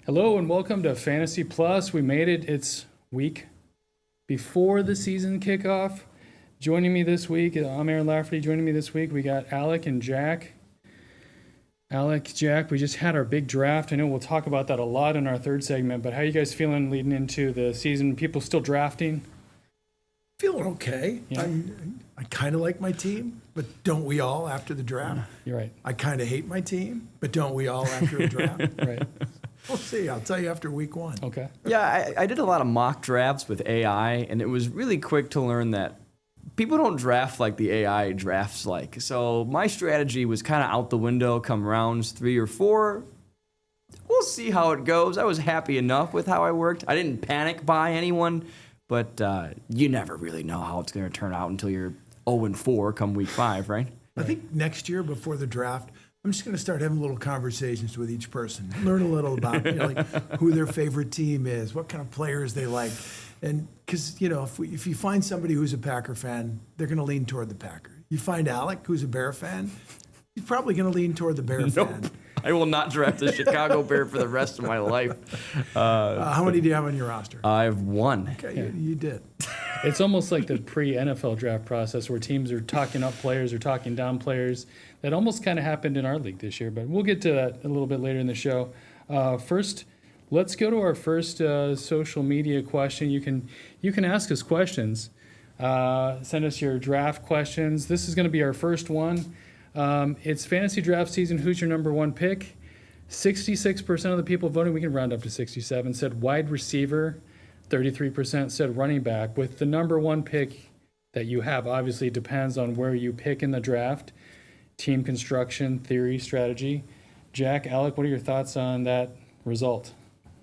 Hello and welcome to Fantasy Plus. We made it. It's week before the season kickoff. Joining me this week, I'm Aaron Lafferty. Joining me this week, we got Alec and Jack. Alec, Jack, we just had our big draft. I know we'll talk about that a lot in our third segment, but how are you guys feeling leading into the season? People still drafting? Feeling okay. Yeah. I kind of like my team, but don't we all after the draft? You're right. I kind of hate my team, but don't we all after a draft? Right. We'll see. I'll tell you after week one. Okay. Yeah, I did a lot of mock drafts with AI, and it was really quick to learn that people don't draft like the AI drafts like. So my strategy was kind of out the window come rounds 3 or 4. We'll see how it goes. I was happy enough with how I worked. I didn't panic buy anyone, but you never really know how it's going to turn out until you're 0-4 come week 5, right? I think next year before the draft, I'm just going to start having little conversations with each person, learn a little about like who their favorite team is, what kind of players they like, and because if you find somebody who's a Packer fan, they're going to lean toward the Packer. You find Alec, who's a Bear fan, he's probably going to lean toward the Bear fan. I will not draft a Chicago Bear for the rest of my life. How many do you have on your roster? I have 1. Okay, you did. It's almost like the pre-NFL draft process where teams are talking up players or talking down players. That almost kind of happened in our league this year, but we'll get to that a little bit later in the show. First, let's go to our first social media question. You can ask us questions. Send us your draft questions. This is going to be our first one. It's fantasy draft season. Who's your number one pick? 66% of the people voting, we can round up to 67, said wide receiver. 33% said running back. With the number one pick that you have, obviously it depends on where you pick in the draft, team construction, theory, strategy. Jack, Alec, what are your thoughts on that result?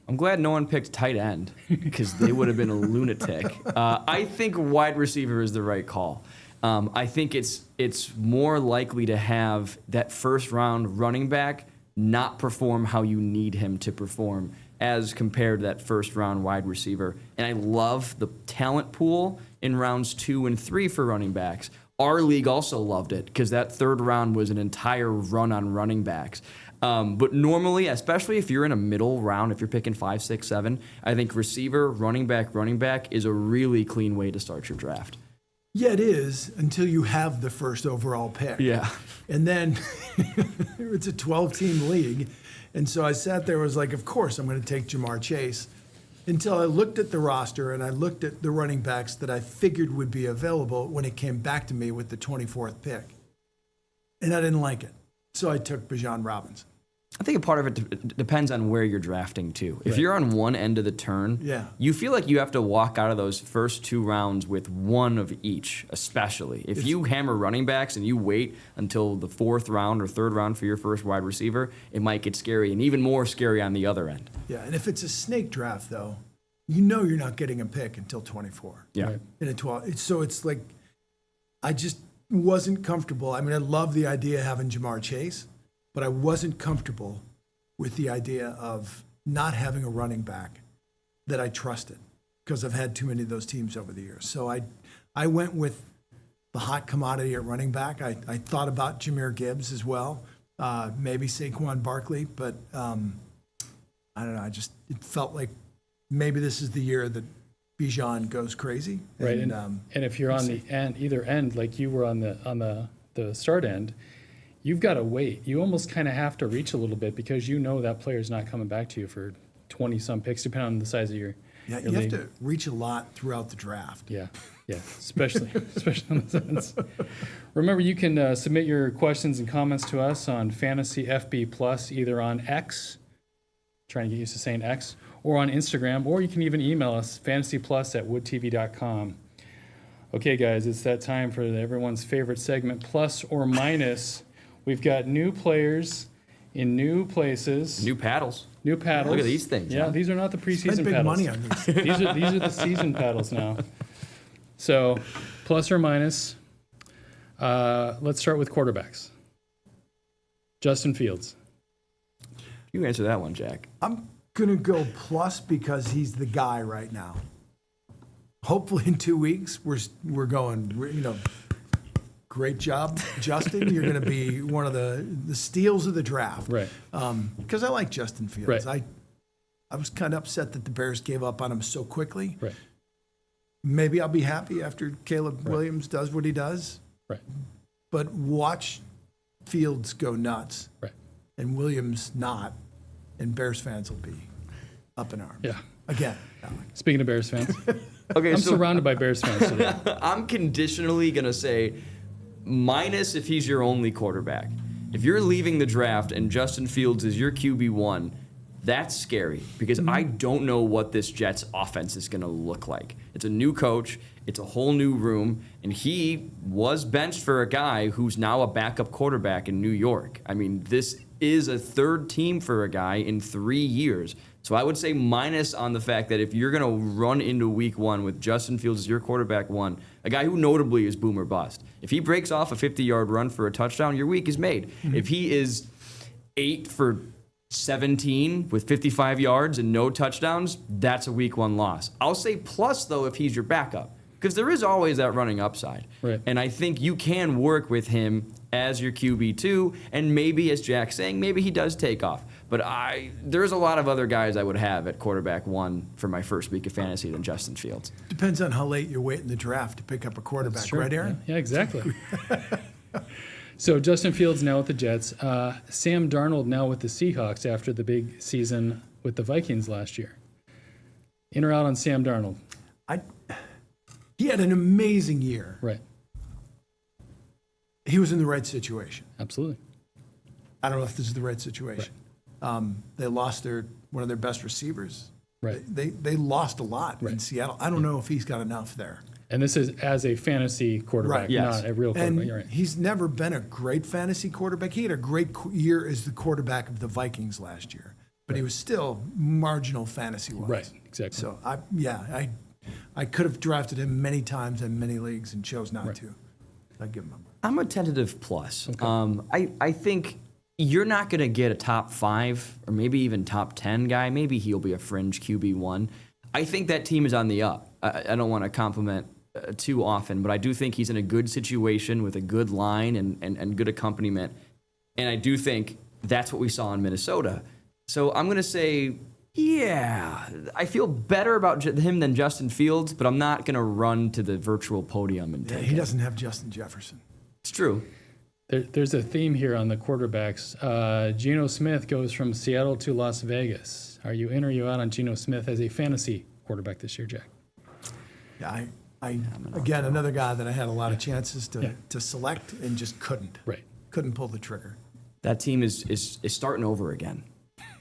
I'm glad no one picked tight end because they would have been a lunatic. I think wide receiver is the right call. I think it's more likely to have that first round running back not perform how you need him to perform as compared to that first round wide receiver. And I love the talent pool in rounds 2 and 3 for running backs. Our league also loved it because that third round was an entire run on running backs. But normally, especially if you're in a middle round, if you're picking 5, 6, 7, I think receiver, running back is a really clean way to start your draft. Yeah, it is until you have the first overall pick. Yeah. And then it's a 12-team league. And so I sat there, was like, of course I'm going to take Jamar Chase, until I looked at the roster and I looked at the running backs that I figured would be available when it came back to me with the 24th pick. And I didn't like it. So I took Bijan Robinson. I think a part of it depends on where you're drafting, too. If you're on one end of the turn, you feel like you have to walk out of those first 2 rounds with one of each, especially. If you hammer running backs and you wait until the 4th round or 3rd round for your first wide receiver, it might get scary, and even more scary on the other end. Yeah, and if it's a snake draft, though, you know you're not getting a pick until 24. Yeah. Right. In a 12. So it's like, I just wasn't comfortable. I mean, I love the idea of having Jamar Chase, but I wasn't comfortable with the idea of not having a running back that I trusted because I've had too many of those teams over the years. So I went with the hot commodity at running back. I thought about Jahmyr Gibbs as well, maybe Saquon Barkley, but I don't know. It felt like maybe this is the year that Bijan goes crazy. Right, and if you're on the end, either end, like you were on the start end, you've got to wait. You almost kind of have to reach a little bit because you know that player's not coming back to you for 20-some picks, depending on the size of your you league. have to reach a lot throughout the draft. Yeah, especially in the sense. Remember, you can submit your questions and comments to us on Fantasy FB Plus, either on X, trying to get used to saying X, or on Instagram, or you can even email us, fantasyplus@woodtv.com. Okay, guys, it's that time for everyone's favorite segment, Plus or Minus. We've got new players in new places. New paddles. New paddles. Look at these things. Yeah, huh? these are not the preseason Spend big paddles. money on these. These are the season paddles now. So, plus or minus. Let's start with quarterbacks. Justin Fields. You answer that one, Jack. I'm going to go plus because he's the guy right now. Hopefully in 2 weeks, we're going, great job, Justin. You're going to be one of the steals of the draft. Right. Because I like Justin Fields. Right. I was kind of upset that the Bears gave up on him so quickly. Right. Maybe I'll be happy after Caleb Williams does what he does. Right. But watch Fields go nuts Right. and Williams not, and Bears fans will be up in arms. Yeah. Again. Speaking of Bears fans, Okay, I'm so surrounded by Bears fans today. I'm conditionally going to say minus if he's your only quarterback. If you're leaving the draft and Justin Fields is your QB1, that's scary because I don't know what this Jets offense is going to look like. It's a new coach, it's a whole new room, and he was benched for a guy who's now a backup quarterback in New York. I mean, this is a third team for a guy in 3 years. So I would say minus on the fact that if you're going to run into week one with Justin Fields as your quarterback one, a guy who notably is boom or bust. If he breaks off a 50-yard run for a touchdown, your week is made. If he is 8 for 17 with 55 yards and no touchdowns, that's a week one loss. I'll say plus, though, if he's your backup, because there is always that running upside. Right. And I think you can work with him as your QB2, and maybe, as Jack's saying, maybe he does take off. But there's a lot of other guys I would have at quarterback one for my first week of fantasy than Justin Fields. Depends on how late you wait in the draft to pick up a quarterback, Sure. right, Aaron? Yeah, exactly. So Justin Fields now with the Jets. Sam Darnold now with the Seahawks after the big season with the Vikings last year. In or out on Sam Darnold? He had an amazing year. Right. He was in the right situation. Absolutely. I don't know if this is the right situation. They lost one of their best receivers. Right. They lost a lot in Right. Seattle. I don't know if he's got enough there. And this is as a fantasy quarterback, Right. Yes. not a real quarterback. And You're right. he's never been a great fantasy quarterback. He had a great year as the quarterback of the Vikings last year, but he was still marginal fantasy-wise. Right, exactly. So I could have drafted him many times in many leagues and chose not to. I'd give him a. I'm a tentative plus. I think you're not going to get a top 5 or maybe even top 10 guy. Maybe he'll be a fringe QB1. I think that team is on the up. I don't want to compliment too often, but I do think he's in a good situation with a good line and good accompaniment. And I do think that's what we saw in Minnesota. So I'm going to say, yeah, I feel better about him than Justin Fields, but I'm not going to run to the virtual podium and Yeah, take he it. doesn't have Justin Jefferson. It's true. There's a theme here on the quarterbacks. Geno Smith goes from Seattle to Las Vegas. Are you in or you out on Geno Smith as a fantasy quarterback this year, Jack? Yeah, I again, another guy that I had a lot of chances to select and just couldn't. Right. Couldn't pull the trigger. That team is starting over again.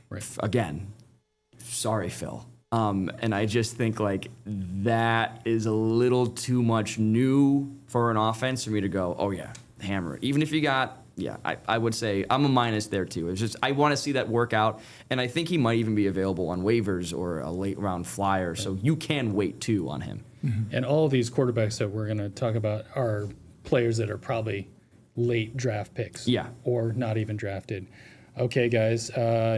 Right. Again. Sorry, Phil. And I just think like that is a little too much new for an offense for me to go, oh yeah, hammer it. Even if you got, I would say I'm a minus there too. It's just I want to see that work out, and I think he might even be available on waivers or a late round flyer, so you can wait too on him. And all of these quarterbacks that we're going to talk about are players that are probably late draft picks. Yeah. Or not even drafted. Okay, guys,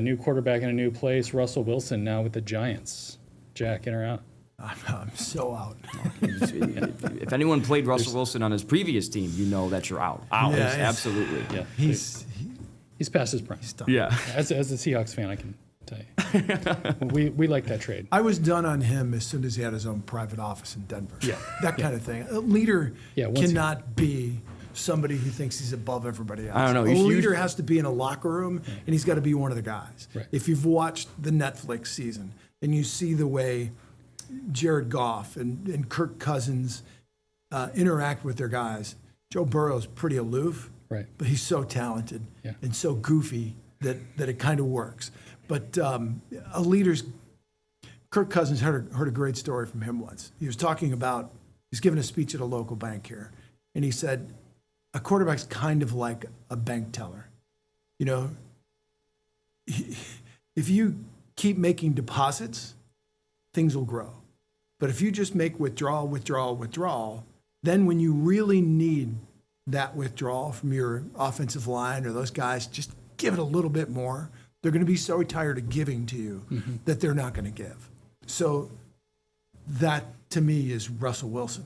new quarterback in a new place. Russell Wilson now with the Giants. Jack, in or out? I'm so out. If anyone played Russell Wilson on his previous team, you know that you're out. Out, Yeah, it's- absolutely. Yeah. He's He's past his prime. done. Yeah. As a Seahawks fan, I can tell you. we like that trade. I was done on him as soon as he had his own private office in Denver. Yeah. That kind of thing. A leader Yeah, once he- cannot be somebody who thinks he's above everybody else. I don't know. A If you- leader has to be in a locker room, and he's got to be one of the guys. Right. If you've watched the Netflix season and you see the way Jared Goff and Kirk Cousins interact with their guys, Joe Burrow's pretty aloof, Right. but he's so talented Yeah. and so goofy that it kind of works. But a leader's Kirk Cousins heard a great story from him once. He was talking about, he's giving a speech at a local bank here, and he said, a quarterback's kind of like a bank teller. You know, if you keep making deposits, things will grow. But if you just make withdrawal, then when you really need that withdrawal from your offensive line or those guys, just give it a little bit more. They're going to be so tired of giving to you that they're not going to give. So that, to me, is Russell Wilson.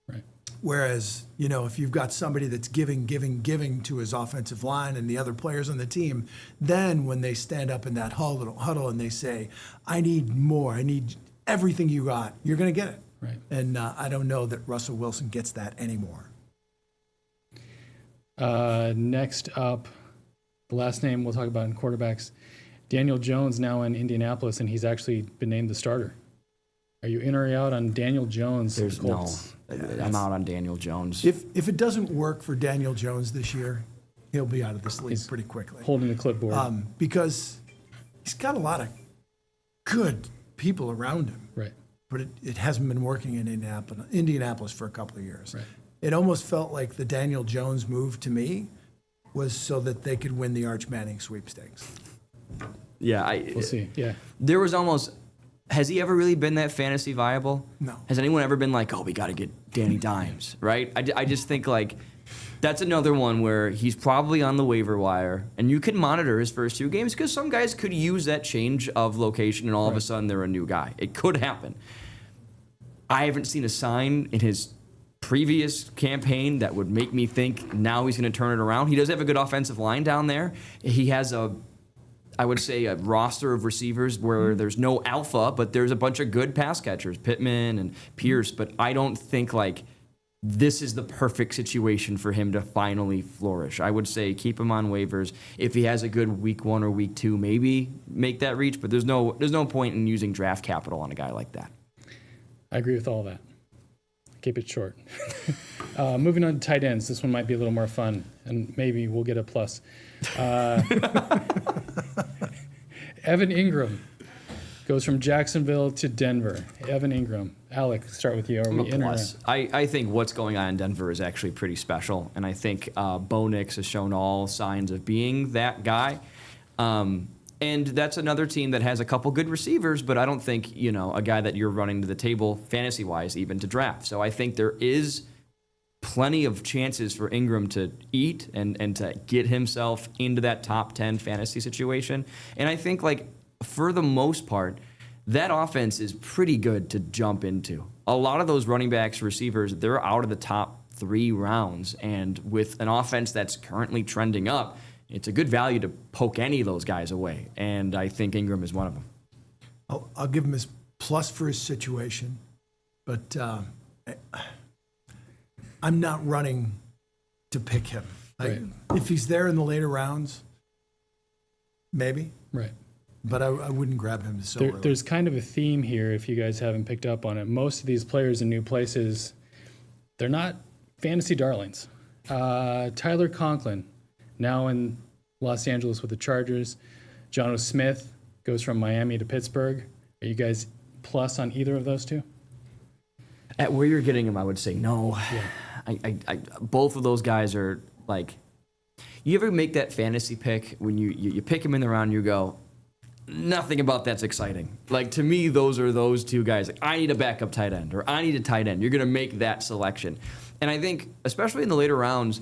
Right. Whereas, you know, if you've got somebody that's giving to his offensive line and the other players on the team, then when they stand up in that huddle and they say, I need more, I need everything you got, you're going to get it. Right. And I don't know that Russell Wilson gets that anymore. Next up, the last name we'll talk about in quarterbacks, Daniel Jones now in Indianapolis, and he's actually been named the starter. Are you in or out on Daniel Jones? There's no. Colts? I'm out on Daniel Jones. If it doesn't work for Daniel Jones this year, he'll be out of this league pretty quickly. Holding the clipboard. Because he's got a lot of good people around him. Right. But it hasn't been working in Indianapolis for a couple of years. Right. It almost felt like the Daniel Jones move to me was so that they could win the Arch Manning sweepstakes. Yeah, We'll see. Yeah. There was almost. Has he ever really been that fantasy viable? No. Has anyone ever been like, oh, we got to get Danny Dimes, right? I just think like that's another one where he's probably on the waiver wire, and you can monitor his first 2 games because some guys could use that change of location, and all of a sudden they're a new guy. It could happen. I haven't seen a sign in his previous campaign that would make me think now he's going to turn it around. He does have a good offensive line down there. He has I would say a roster of receivers where there's no alpha, but there's a bunch of good pass catchers, Pittman and Pierce. But I don't think like this is the perfect situation for him to finally flourish. I would say keep him on waivers. If he has a good week 1 or week 2, maybe make that reach. But there's no point in using draft capital on a guy like that. I agree with all that. Keep it short. Moving on to tight ends. This one might be a little more fun, and maybe we'll get a plus. Evan Ingram goes from Jacksonville to Denver. Evan Ingram. Alec, start with you. Are I'm a we in or plus. out? I think what's going on in Denver is actually pretty special, and I think Bo Nix has shown all signs of being that guy. And that's another team that has a couple good receivers, but I don't think, you know, a guy that you're running to the table fantasy-wise even to draft. So I think there is plenty of chances for Ingram to eat and to get himself into that top 10 fantasy situation. And I think, like, for the most part, that offense is pretty good to jump into. A lot of those running backs, receivers, they're out of the top 3 rounds. And with an offense that's currently trending up, it's a good value to poke any of those guys away. And I think Ingram is one of them. I'll give him his plus for his situation, but I'm not running to pick him. Right. If he's there in the later rounds, maybe, Right. but I wouldn't grab him so early. There's kind of a theme here, if you guys haven't picked up on it. Most of these players in new places, they're not fantasy darlings. Tyler Conklin, now in Los Angeles with the Chargers. Jonnu Smith goes from Miami to Pittsburgh. Are you guys plus on either of those two? At where you're getting him, I would say no. Yeah. I both of those guys are like, you ever make that fantasy pick when you pick him in the round, you go, nothing about that's exciting. Like, to me, those are those 2 guys. Like, I need a backup tight end, or I need a tight end. You're going to make that selection. And I think, especially in the later rounds,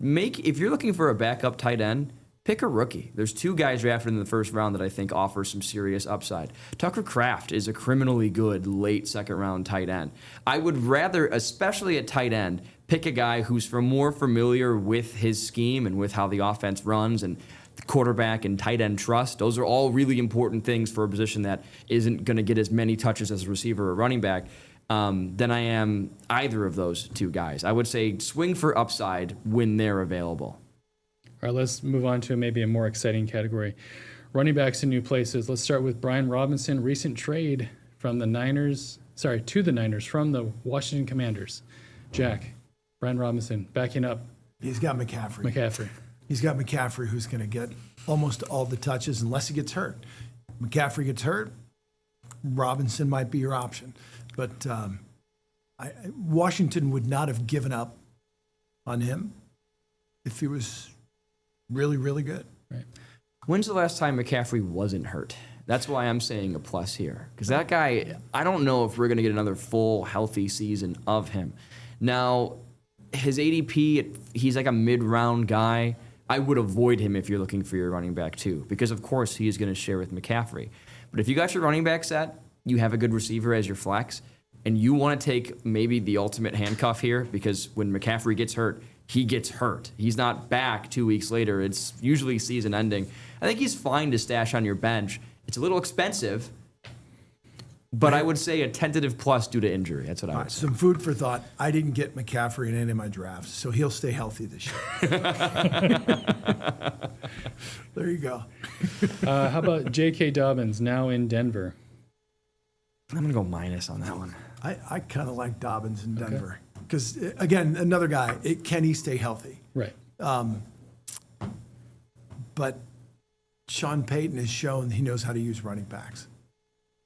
if you're looking for a backup tight end, pick a rookie. There's 2 guys drafted in the first round that I think offer some serious upside. Tucker Kraft is a criminally good late 2nd round tight end. I would rather, especially at tight end, pick a guy who's more familiar with his scheme and with how the offense runs and the quarterback and tight end trust. Those are all really important things for a position that isn't going to get as many touches as a receiver or running back. Than I am either of those 2 guys. I would say swing for upside when they're available. All right, let's move on to maybe a more exciting category. Running backs in new places. Let's start with Brian Robinson, recent trade from the Niners, to the Niners from the Washington Commanders. Jack, Brian Robinson backing up He's got McCaffrey. He's got McCaffrey, who's going to get almost all the touches unless he gets hurt. McCaffrey gets hurt, Robinson might be your option. But Washington would not have given up on him if he was really, really good. Right. When's the last time McCaffrey wasn't hurt? That's why I'm saying a plus here. Because that guy, I don't know if we're going to get another full, healthy season of him. Now, his ADP, he's like a mid-round guy. I would avoid him if you're looking for your running back too. Because, of course, he is going to share with McCaffrey. But if you got your running back set, you have a good receiver as your flex, and you want to take maybe the ultimate handcuff here, because when McCaffrey gets hurt, he gets hurt. He's not back 2 weeks later. It's usually season ending. I think he's fine to stash on your bench. It's a little expensive, but I would say a tentative plus due to injury. That's what I would say. Some food for thought. I didn't get McCaffrey in any of my drafts, so he'll stay healthy this year. There you go. How about J.K. Dobbins, now in Denver? I'm going to go minus on that one. I kind of like Dobbins in Denver because, again, another guy, can he stay healthy? Right. But Sean Payton has shown he knows how to use running backs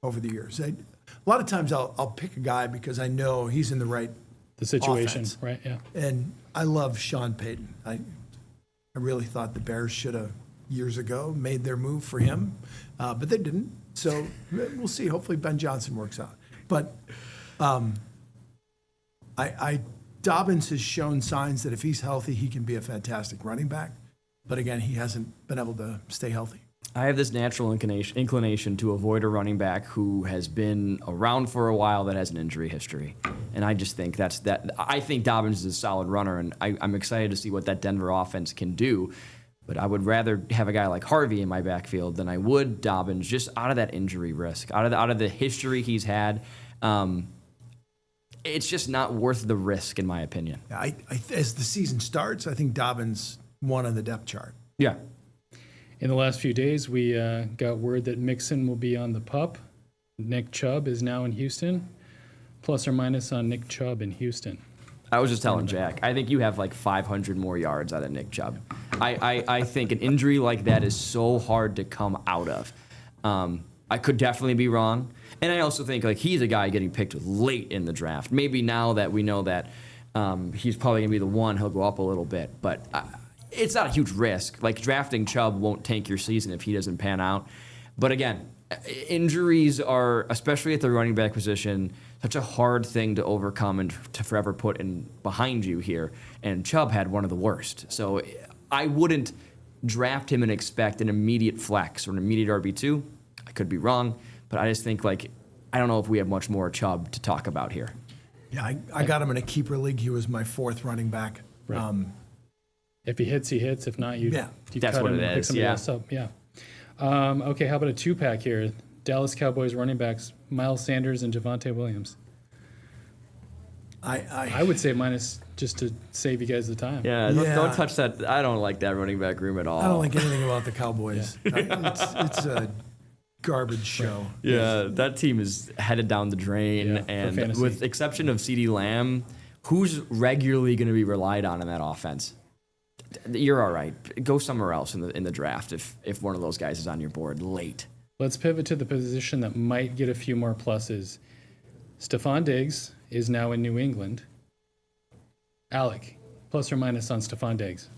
over the years. A lot of times I'll pick a guy because I know he's in the right The situation, offense. right? Yeah. And I love Sean Payton. I really thought the Bears should have, years ago, made their move for him, but they didn't. So we'll see. Hopefully Ben Johnson works out. But Dobbins has shown signs that if he's healthy, he can be a fantastic running back. But again, he hasn't been able to stay healthy. I have this natural inclination to avoid a running back who has been around for a while that has an injury history. And I just think I think Dobbins is a solid runner, and I'm excited to see what that Denver offense can do. But I would rather have a guy like Harvey in my backfield than I would Dobbins, just out of that injury risk, out of the history he's had. It's just not worth the risk, in my opinion. As the season starts, I think Dobbins won on the depth chart. Yeah. In the last few days, we got word that Mixon will be on the PUP. Nick Chubb is now in Houston. Plus or minus on Nick Chubb in Houston. I was just telling Jack, I think you have like 500 more yards out of Nick Chubb. I think an injury like that is so hard to come out of. I could definitely be wrong. And I also think like he's a guy getting picked late in the draft. Maybe now that we know that he's probably going to be the one, he'll go up a little bit. But it's not a huge risk. Like drafting Chubb won't tank your season if he doesn't pan out. But again, injuries are, especially at the running back position, such a hard thing to overcome and to forever put in behind you here. And Chubb had one of the worst. So I wouldn't draft him and expect an immediate flex or an immediate RB2. I could be wrong, but I just think I don't know if we have much more Chubb to talk about here. Yeah, I got him in a keeper league. He was my fourth running back. Right. If he hits, he hits. If not, you That's cut what him it and pick is, somebody yeah. else up. Yeah. Okay, how about a two-pack here? Dallas Cowboys running backs, Miles Sanders and Javonte Williams. I would say minus just to save you guys the time. Yeah, don't touch that. I don't like that running back room at all. I don't like anything about the Cowboys. It's a garbage show. Yeah, that team is headed down the drain. Yeah, for and fantasy. with the exception of CeeDee Lamb, who's regularly going to be relied on in that offense? You're all right. Go somewhere else in the draft if one of those guys is on your board late. Let's pivot to the position that might get a few more pluses. Stephon Diggs is now in New England. Alec, plus or minus on Stephon Diggs?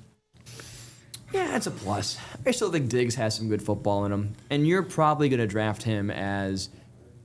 Yeah, that's a plus. I still think Diggs has some good football in him, and you're probably going to draft him as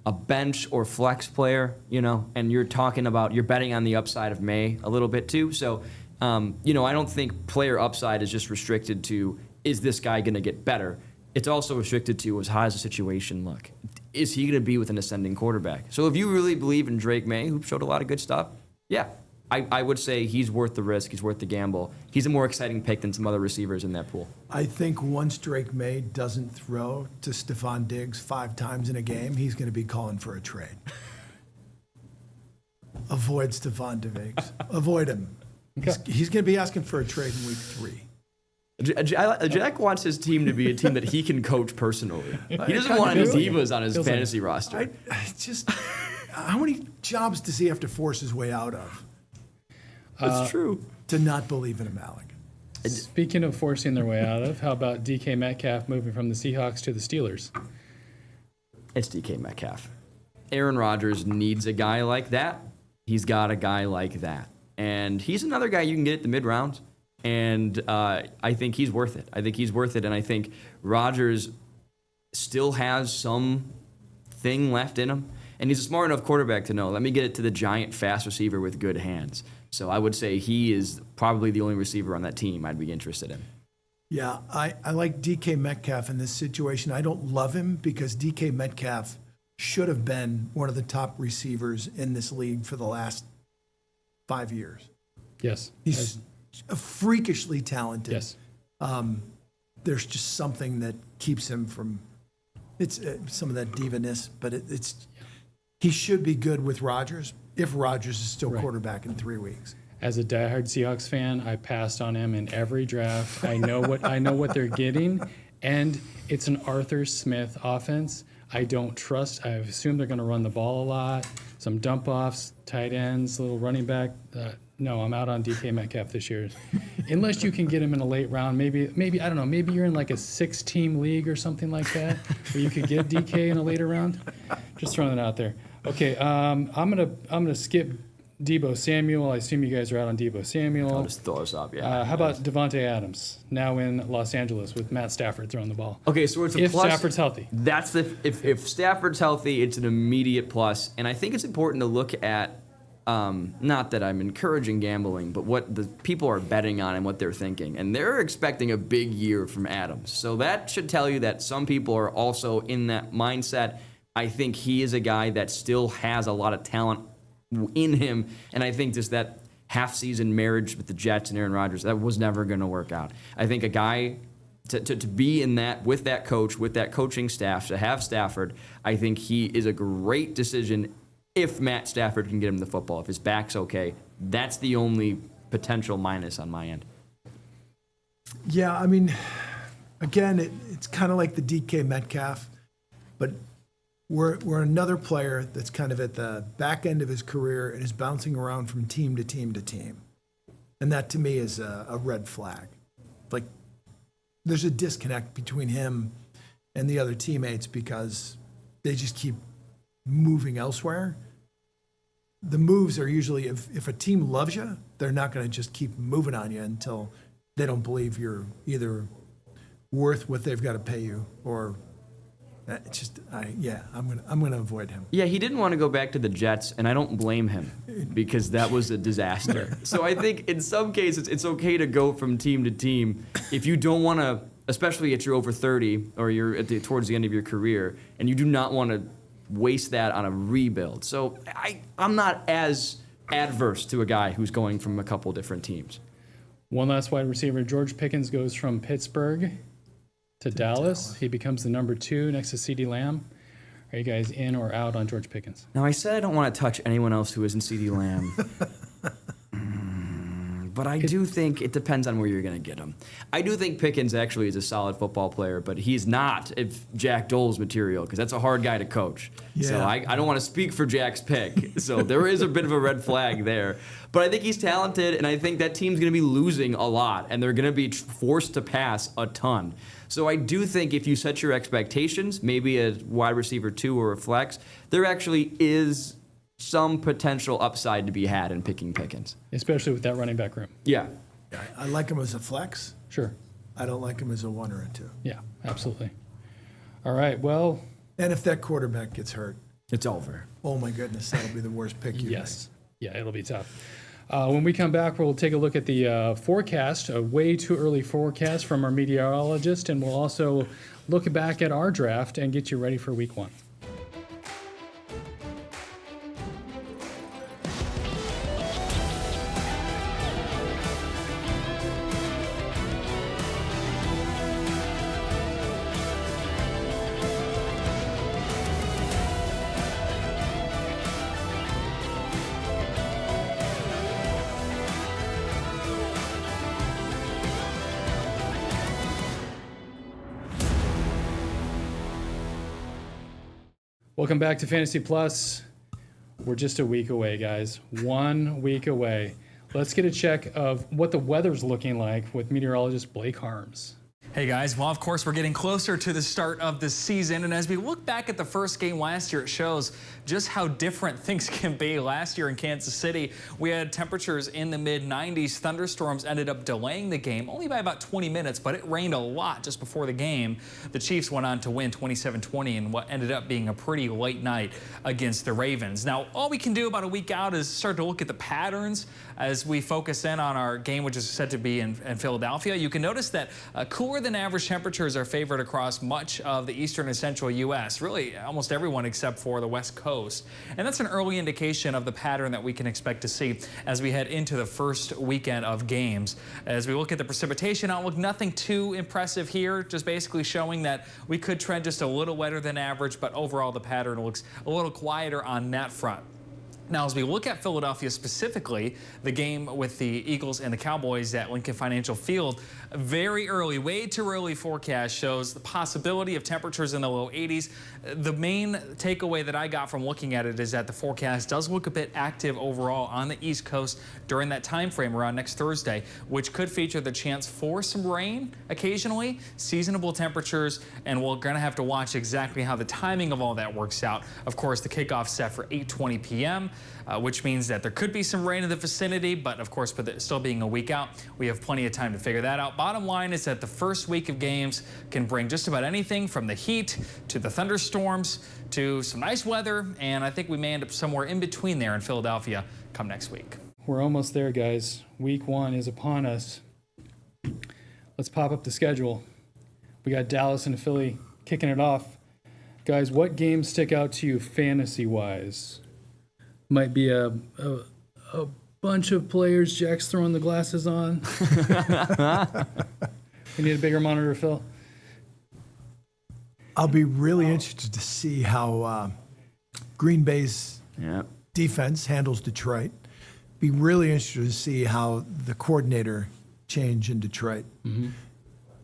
a bench or flex player, and you're betting on the upside of May a little bit too. So, I don't think player upside is just restricted to, is this guy going to get better? It's also restricted to, how does the situation look? Is he going to be with an ascending quarterback? So if you really believe in Drake May, who showed a lot of good stuff, yeah, I would say he's worth the risk. He's worth the gamble. He's a more exciting pick than some other receivers in that pool. I think once Drake May doesn't throw to Stephon Diggs 5 times in a game, he's going to be calling for a trade. Avoid Stephon Diggs. Avoid him. He's going to be asking for a trade in week 3. Jack wants his team to be a team that he can coach personally. He doesn't want any divas on his fantasy roster. How many jobs does he have to force his way out of? That's true. To not believe in him, Alec. Speaking of forcing their way out of, how about DK Metcalf moving from the Seahawks to the Steelers? It's DK Metcalf. Aaron Rodgers needs a guy like that. He's got a guy like that. And he's another guy you can get at the mid-rounds. And I think he's worth it. And I think Rodgers still has some thing left in him. And he's a smart enough quarterback to know, let me get it to the giant, fast receiver with good hands. So I would say he is probably the only receiver on that team I'd be interested in. Yeah, I like DK Metcalf in this situation. I don't love him because DK Metcalf should have been one of the top receivers in this league for the last 5 years. Yes. He's freakishly talented. Yes. There's just something that keeps him from some of that diva-ness, but he should be good with Rodgers if Rodgers is still quarterback in 3 weeks. As a diehard Seahawks fan, I passed on him in every draft. I know what they're getting, and it's an Arthur Smith offense. I don't trust. I assume they're going to run the ball a lot, some dump offs, tight ends, little running back. No, I'm out on DK Metcalf this year. Unless you can get him in a late round, maybe I don't know. Maybe you're in like a 6-team league or something like that, where you could get DK in a later round. Just throwing it out there. Okay, I'm gonna skip Deebo Samuel. I assume you guys are out on Deebo Samuel. I'll just throw us up, yeah. How about Devontae Adams, now in Los Angeles with Matt Stafford throwing the ball? Okay, so it's a if plus. Stafford's healthy. That's if Stafford's healthy, it's an immediate plus. And I think it's important to look at, not that I'm encouraging gambling, but what the people are betting on and what they're thinking. And they're expecting a big year from Adams. So that should tell you that some people are also in that mindset. I think he is a guy that still has a lot of talent in him, and I think just that half-season marriage with the Jets and Aaron Rodgers, that was never going to work out. I think a guy to be in that with that coach, with that coaching staff, to have Stafford, I think he is a great decision if Matt Stafford can get him the football. If his back's okay, that's the only potential minus on my end. Yeah, I mean, again, it's kind of like the DK Metcalf, but we're another player that's kind of at the back end of his career and is bouncing around from team to team to team. And that to me is a red flag. Like, there's a disconnect between him and the other teammates because they just keep moving elsewhere. The moves are usually, if a team loves you, they're not going to just keep moving on you until they don't believe you're either worth what they've got to pay you or it's just, I'm gonna avoid him. Yeah, he didn't want to go back to the Jets, and I don't blame him because that was a disaster. So I think in some cases it's okay to go from team to team if you don't want to, especially if you're over 30 or you're towards the end of your career, and you do not want to waste that on a rebuild. So I'm not as adverse to a guy who's going from a couple different teams. One last wide receiver, George Pickens goes from Pittsburgh to Dallas. He becomes the number 2 next to CeeDee Lamb. Are you guys in or out on George Pickens? Now, I said I don't want to touch anyone else who isn't CeeDee Lamb. But I do think it depends on where you're going to get him. I do think Pickens actually is a solid football player, but he's not if Jack Dole's material, because that's a hard guy to coach. Yeah. So I don't want to speak for Jack's pick. So there is a bit of a red flag there. But I think he's talented, and I think that team's going to be losing a lot, and they're going to be forced to pass a ton. So I do think if you set your expectations, maybe a wide receiver 2 or a flex, there actually is some potential upside to be had in picking Pickens. Especially with that running back room. Yeah. I like him as a flex. Sure. I don't like him as a 1 or a 2. Yeah, absolutely. All right, well. And if that quarterback gets hurt, It's over. oh my goodness, that'll be the worst pick you Yes. Yeah, it'll be tough. When we come back, we'll take a look at the forecast, a way too early forecast from our meteorologist, and we'll also look back at our draft and get you ready for week 1. Welcome back to Fantasy Plus. We're just a week away, guys. 1 week away. Let's get a check of what the weather's looking like with meteorologist Blake Harms. Hey guys, well of course we're getting closer to the start of the season, and as we look back at the first game last year, it shows just how different things can be. Last year in Kansas City, we had temperatures in the mid-90s. Thunderstorms ended up delaying the game only by about 20 minutes, but it rained a lot just before the game. The Chiefs went on to win 27-20 in what ended up being a pretty late night against the Ravens. Now, all we can do about a week out is start to look at the patterns as we focus in on our game, which is set to be in Philadelphia. You can notice that cooler Cooler than average temperatures are favored across much of the eastern and central U.S., really almost everyone except for the west coast. And that's an early indication of the pattern that we can expect to see as we head into the first weekend of games. As we look at the precipitation outlook, nothing too impressive here, just basically showing that we could trend just a little wetter than average, but overall the pattern looks a little quieter on that front. Now, as we look at Philadelphia specifically, the game with the Eagles and the Cowboys at Lincoln Financial Field, very early, way too early forecast shows the possibility of temperatures in the low 80s. The main takeaway that I got from looking at it is that the forecast does look a bit active overall on the East Coast during that time frame around next Thursday, which could feature the chance for some rain occasionally, seasonable temperatures, and we're going to have to watch exactly how the timing of all that works out. Of course, the kickoff set for 8:20 p.m. Which means that there could be some rain in the vicinity, but of course, with it still being a week out, we have plenty of time to figure that out. Bottom line is that the first week of games can bring just about anything from the heat to the thunderstorms to some nice weather, and I think we may end up somewhere in between there in Philadelphia come next week. We're almost there, guys. Week 1 is upon us. Let's pop up the schedule. We got Dallas and Philly kicking it off. Guys, what games stick out to you fantasy-wise? Might be a bunch of players Jack's throwing the glasses on. We need a bigger monitor, Phil. I'll be really interested to see how Green Bay's defense handles Detroit. Be really interested to see how the coordinator change in Detroit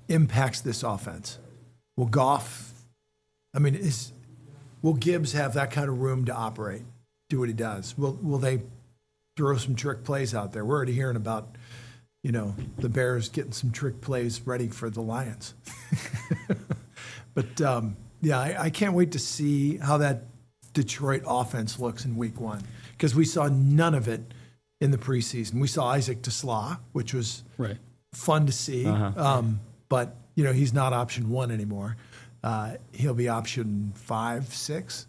impacts this offense. Will Goff, will Gibbs have that kind of room to operate? Do what he does. Will they throw some trick plays out there? We're already hearing about, the Bears getting some trick plays ready for the Lions. But I can't wait to see how that Detroit offense looks in week 1, because we saw none of it in the preseason. We saw Isaac Tesla, which was fun to see, but he's not option 1 anymore. He'll be option 5, 6.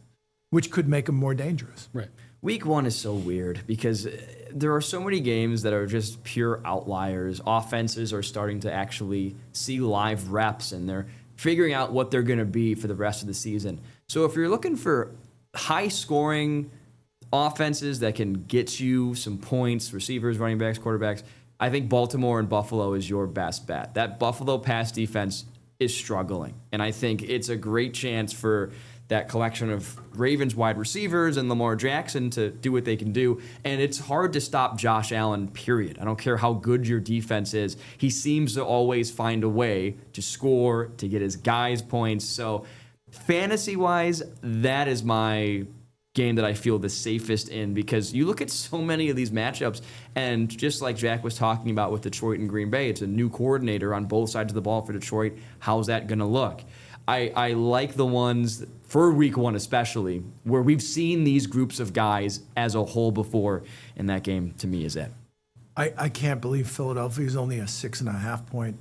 Which could make them more dangerous. Right. Week 1 is so weird because there are so many games that are just pure outliers. Offenses are starting to actually see live reps, and they're figuring out what they're going to be for the rest of the season. So if you're looking for high-scoring offenses that can get you some points, receivers, running backs, quarterbacks, I think Baltimore and Buffalo is your best bet. That Buffalo pass defense is struggling, and I think it's a great chance for that collection of Ravens wide receivers and Lamar Jackson to do what they can do. And it's hard to stop Josh Allen, period. I don't care how good your defense is. He seems to always find a way to score, to get his guys points. So fantasy-wise, that is my game that I feel the safest in, because you look at so many of these matchups, and just like Jack was talking about with Detroit and Green Bay, it's a new coordinator on both sides of the ball for Detroit. How's that going to look? I like the ones for week 1 especially, where we've seen these groups of guys as a whole before, and that game to me is it. I can't believe Philadelphia is only a 6.5 point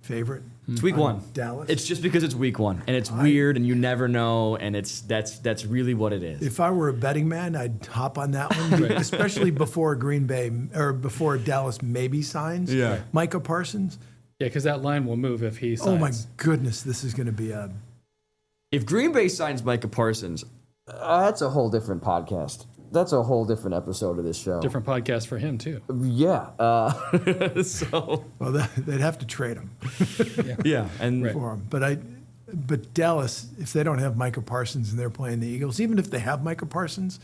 favorite. It's week 1. Dallas. It's just because it's week 1, and it's weird, and you never know, and that's really what it is. If I were a betting man, I'd hop on that one, especially before Green Bay or before Dallas maybe signs Micah Parsons. Yeah, because that line will move if he signs. Oh my goodness, this is going to be a. If Green Bay signs Micah Parsons, that's a whole different podcast. That's a whole different episode of this show. Different podcast for him, too. Yeah. Well, they'd have to trade him. Yeah. And for him. But Dallas, if they don't have Micah Parsons and they're playing the Eagles, even if they have Micah Parsons,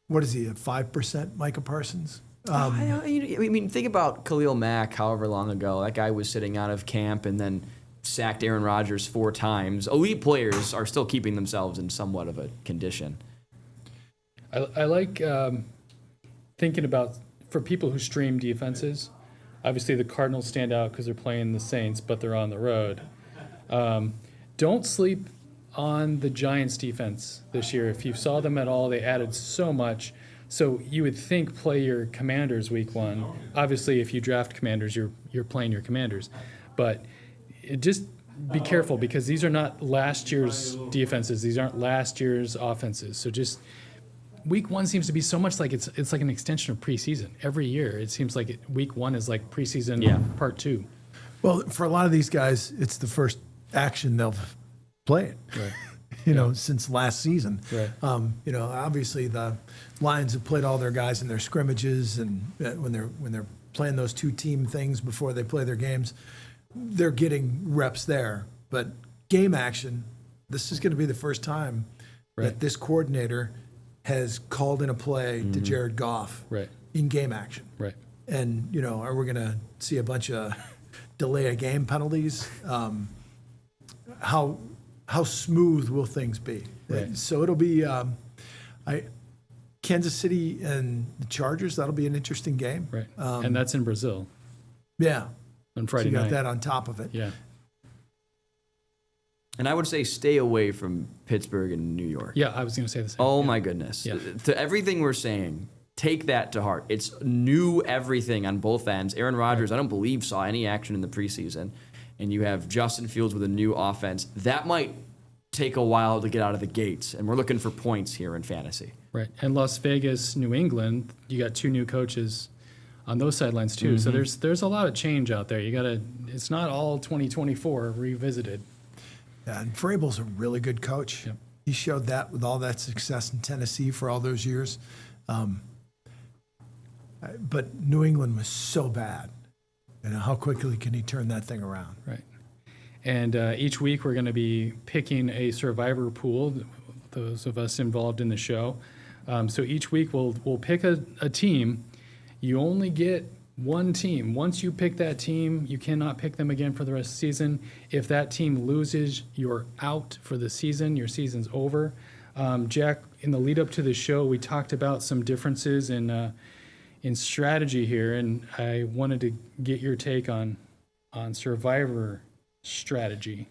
what is he, a 5% Micah Parsons? I mean, think about Khalil Mack however long ago. That guy was sitting out of camp and then sacked Aaron Rodgers 4 times. Elite players are still keeping themselves in somewhat of a condition. I like thinking about, for people who stream defenses, obviously the Cardinals stand out because they're playing the Saints, but they're on the road. Don't sleep on the Giants defense this year. If you saw them at all, they added so much. So you would think play your Commanders week 1. Obviously, if you draft Commanders, you're playing your Commanders. But just be careful, because these are not last year's defenses. These aren't last year's offenses. So just week 1 seems to be so much like it's like an extension of preseason. Every year, it seems like week 1 is like preseason part 2. Well, for a lot of these guys, it's the first action they'll play it. Right. Since last season. Right. Obviously the Lions have played all their guys in their scrimmages, and when they're playing those two team things before they play their games, they're getting reps there. But game action, this is going to be the first time that this coordinator has called in a play to Jared Goff Right. in game action. Right. And, are we going to see a bunch of delay of game penalties? How smooth will things be? Right. So it'll be Kansas City and the Chargers. That'll be an interesting game. Right. And that's in Brazil Yeah. on So Friday you got night. that on top of it. Yeah. And I would say stay away from Pittsburgh and New York. Yeah, I was going to say the same. Oh Yeah. my goodness. Yeah. To everything we're saying, take that to heart. It's new everything on both ends. Aaron Rodgers, I don't believe, saw any action in the preseason. And you have Justin Fields with a new offense. That might take a while to get out of the gates. And we're looking for points here in fantasy. Right. And Las Vegas, New England, you got two new coaches on those sidelines too. So there's a lot of change out there. It's not all 2024 revisited. Yeah, and Vrabel's a really good coach. Yep. He showed that with all that success in Tennessee for all those years. But New England was so bad. How quickly can he turn that thing around? Right. And each week we're going to be picking a survivor pool, those of us involved in the show. So each week we'll pick a team. You only get one team. Once you pick that team, you cannot pick them again for the rest of the season. If that team loses, you're out for the season. Your season's over. Jack, in the lead up to the show, we talked about some differences in strategy here, and I wanted to get your take on survivor strategy.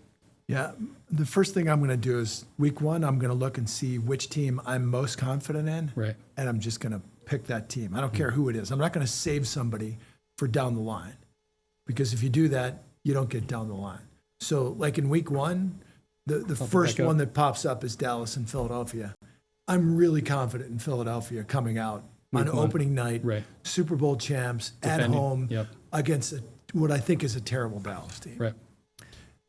Yeah, the first thing I'm going to do is week one, I'm going to look and see which team I'm most confident in. Right. And I'm just going to pick that team. I don't care who it is. I'm not going to save somebody for down the line, because if you do that, you don't get down the line. So like in week one, the first one that pops up is Dallas and Philadelphia. I'm really confident in Philadelphia coming out on opening night, Right. Super Bowl champs Defending, at home yep. against what I think is a terrible Dallas team. Right.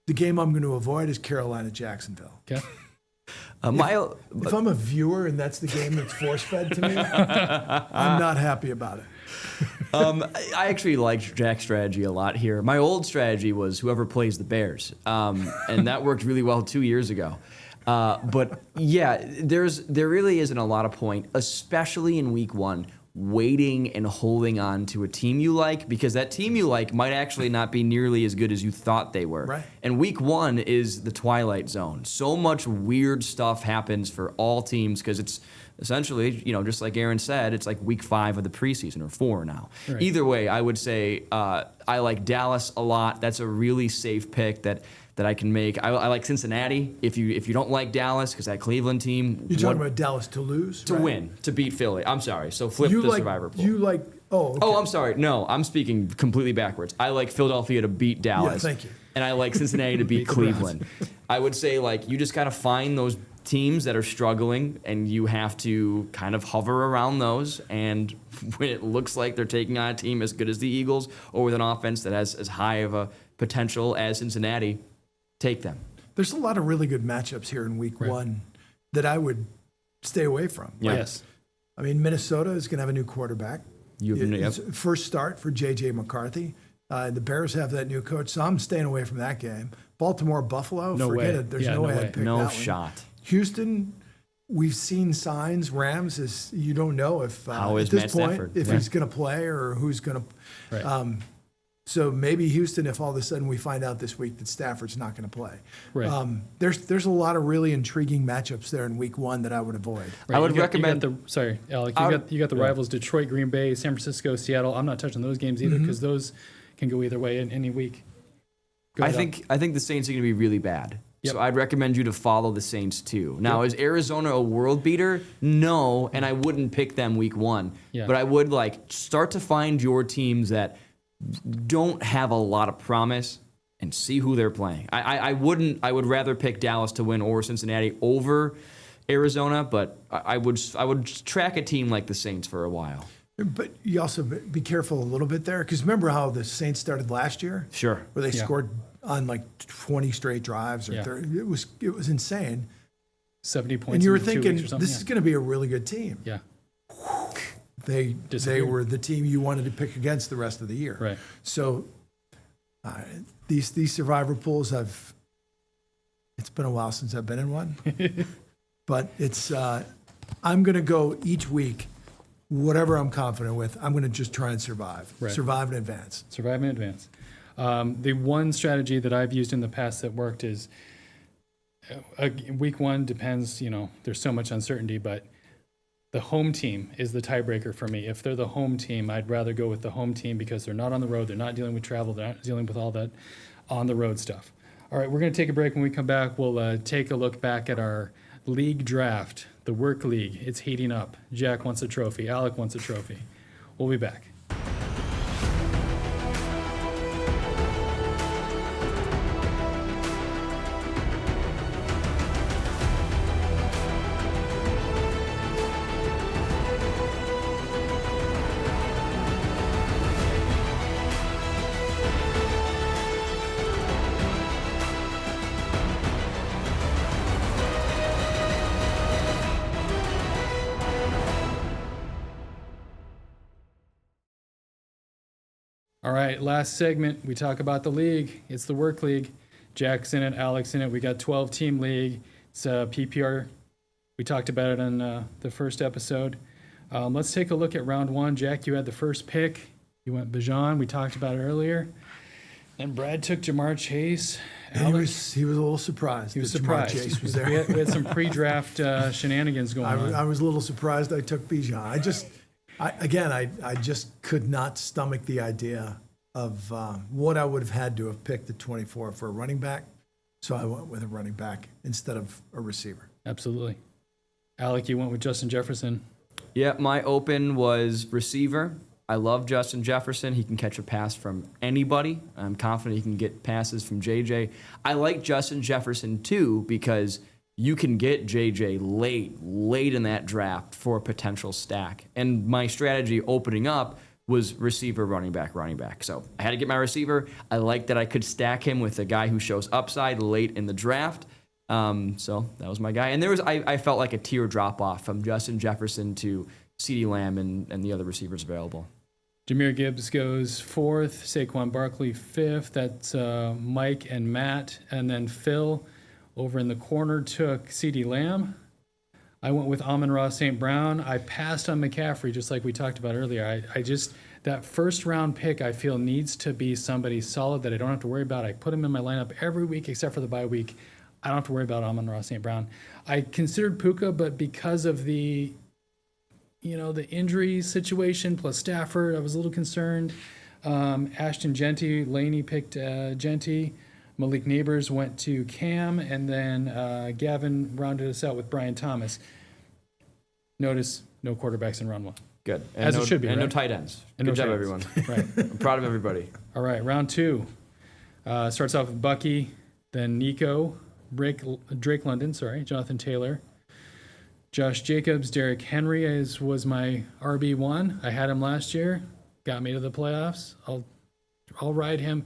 The game I'm going to avoid is Carolina-Jacksonville. Okay. If I'm a viewer and that's the game that's force-fed to me, I'm not happy about it. I actually liked Jack's strategy a lot here. My old strategy was whoever plays the Bears, and that worked really well 2 years ago. But yeah, there really isn't a lot of point, especially in week one, waiting and holding on to a team you like, because that team you like might actually not be nearly as good as you thought they were. Right. And week one is the twilight zone. So much weird stuff happens for all teams because it's essentially, just like Aaron said, it's like week 5 of the preseason, or 4 now. Right. Either way, I would say I like Dallas a lot. That's a really safe pick that I can make. I like Cincinnati. If you don't like Dallas, because that Cleveland team You're talking about Dallas to lose? to win, to beat Philly. I'm sorry. So flip You the like, survivor pool. You like, okay. Oh, I'm sorry. No, I'm speaking completely backwards. I like Philadelphia to beat Dallas. thank you. And I like Cincinnati to beat Cleveland. I would say, you just got to find those teams that are struggling, and you have to kind of hover around those. And when it looks like they're taking on a team as good as the Eagles, or with an offense that has as high of a potential as Cincinnati, take them. There's a lot of really good matchups here in week one that I would stay away from. Yeah. Yes. I mean, Minnesota is going to have a new quarterback. It's first start for J.J. McCarthy. The Bears have that new coach, so I'm staying away from that game. Baltimore, Buffalo, No forget way. it. There's Yeah, no no way way. I'd pick No that one. shot. Houston, we've seen signs. Rams is you don't know if How at is this Matt point Stafford? if Yeah. he's going to play or who's going to. Right. So maybe Houston, if all of a sudden we find out this week that Stafford's not going to play. Right. There's a lot of really intriguing matchups there in week one that I would avoid. Right, I would you got recommend- sorry, Alec. You got the rivals Detroit, Green Bay, San Francisco, Seattle. I'm not touching those games either because those can go either way in any week. Go I ahead, Al. think the Saints are going to be really bad. Yep. So I'd recommend you to follow the Saints too. Now, is Arizona a world beater? No, and I wouldn't pick them week one. Yeah. But I would start to find your teams that don't have a lot of promise and see who they're playing. I would rather pick Dallas to win or Cincinnati over Arizona, but I would track a team like the Saints for a while. But you also be careful a little bit there, because remember how the Saints started last year? Sure. Where they Yeah. scored on like 20 straight drives or Yeah. 30. It was insane. 70 points And you were in 2 thinking, weeks or something. this is going to be a really good team. Yeah. They Disappeared. were the team you wanted to pick against the rest of the year. Right. So these survivor pools, it's been a while since I've been in one, but it's I'm going to go each week, whatever I'm confident with. I'm going to just try and survive, Right. survive in advance. Survive in advance. The one strategy that I've used in the past that worked is week one depends, there's so much uncertainty, but the home team is the tiebreaker for me. If they're the home team, I'd rather go with the home team because they're not on the road. They're not dealing with travel. They're not dealing with all that on the road stuff. All right, we're going to take a break. When we come back, we'll take a look back at our league draft, the work league. It's heating up. Jack wants a trophy. Alec wants a trophy. We'll be back. All right, last segment, we talk about the league. It's the work league. Jack's in it, Alex in it. We got 12-team league. It's PPR. We talked about it on the first episode. Let's take a look at round one. Jack, you had the first pick. You went Bijan. We talked about it earlier. Then Brad took Jamar Chase. And he was a little surprised. He was that Jamar surprised. Chase was We there. had some pre-draft shenanigans going on. I was a little surprised I took Bijan. I just could not stomach the idea of what I would have had to have picked at 24 for a running back. So I went with a running back instead of a receiver. Absolutely. Alec, you went with Justin Jefferson. Yeah, my open was receiver. I love Justin Jefferson. He can catch a pass from anybody. I'm confident he can get passes from JJ. I like Justin Jefferson too because you can get JJ late in that draft for a potential stack. And my strategy opening up was receiver, running back. So I had to get my receiver. I like that I could stack him with a guy who shows upside late in the draft. So that was my guy. And I felt like a tier drop off from Justin Jefferson to CeeDee Lamb and the other receivers available. Jahmyr Gibbs goes fourth. Saquon Barkley fifth. That's Mike and Matt. And then Phil over in the corner took CeeDee Lamb. I went with Amon-Ra St. Brown. I passed on McCaffrey, just like we talked about earlier. That first round pick, I feel needs to be somebody solid that I don't have to worry about. I put him in my lineup every week except for the bye week. I don't have to worry about Amon-Ra St. Brown. I considered Puka, but because of the injury situation plus Stafford, I was a little concerned. Ashton Genty, Laney picked Genty. Malik Neighbors went to Cam, and then Gavin rounded us out with Brian Thomas. Notice no quarterbacks in round one. Good. As it should be, And no right? tight ends. And Good no job, tight everyone. ends. Right. I'm proud of everybody. All right, round two. Starts off with Bucky, then Nico, Drake London, Jonathan Taylor, Josh Jacobs, Derrick Henry was my RB1. I had him last year, got me to the playoffs. I'll ride him.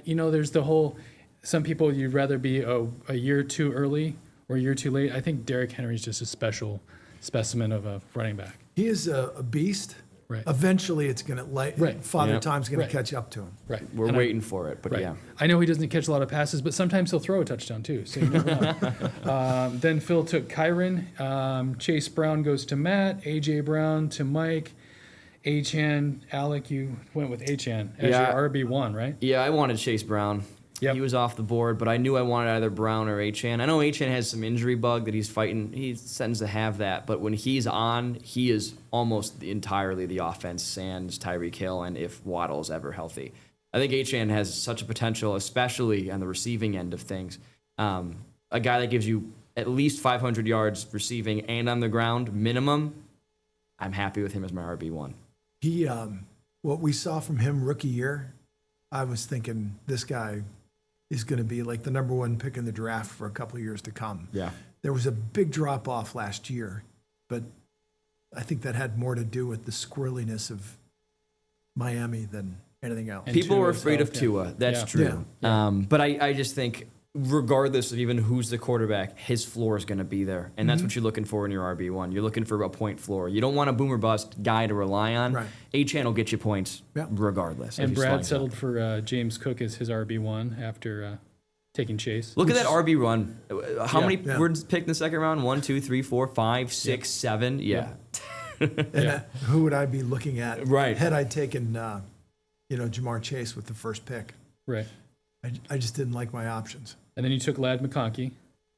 There's the whole, some people you'd rather be a year too early or a year too late. I think Derrick Henry's just a special specimen of a running back. He is a beast. Right. Eventually, it's going to Right. Father Yep. Time's going Right. to catch up to him. Right. We're And waiting for it, but Right. yeah. I know he doesn't catch a lot of passes, but sometimes he'll throw a touchdown too. So you never know. Then Phil took Kyron. Chase Brown goes to Matt. AJ Brown to Mike. Achan. Alec, you went with Achan as Yeah. your RB1, right? Yeah, I wanted Chase Brown. Yep. He was off the board, but I knew I wanted either Brown or Achan. I know Achan has some injury bug that he's fighting. He tends to have that, but when he's on, he is almost entirely the offense, sans Tyreek Hill, and if Waddle is ever healthy. I think Achan has such a potential, especially on the receiving end of things. A guy that gives you at least 500 yards receiving and on the ground minimum. I'm happy with him as my RB1. He, what we saw from him rookie year, I was thinking this guy is going to be like the number one pick in the draft for a couple of years to come. Yeah. There was a big drop off last year, but I think that had more to do with the squirreliness of Miami than anything else. And People were Tua afraid of himself, Tua. That's Yeah. true. But I just think, regardless of even who's the quarterback, his floor is going to be there. And that's what you're looking for in your RB1. You're looking for a point floor. You don't want a boom or bust guy to rely on. Right. A-Chan will get you points Yeah. regardless. if And he Brad slides up. settled for James Cook as his RB1 after taking Chase. Look at that RB run. How Yeah. many Yeah. were picked in the second round? 1, 2, 3, 4, 5, 6, 7. Yeah. And who would I be looking at Right. had I taken, Jamar Chase with the first pick? Right. I just didn't like my options. And then you took Lad McConkey.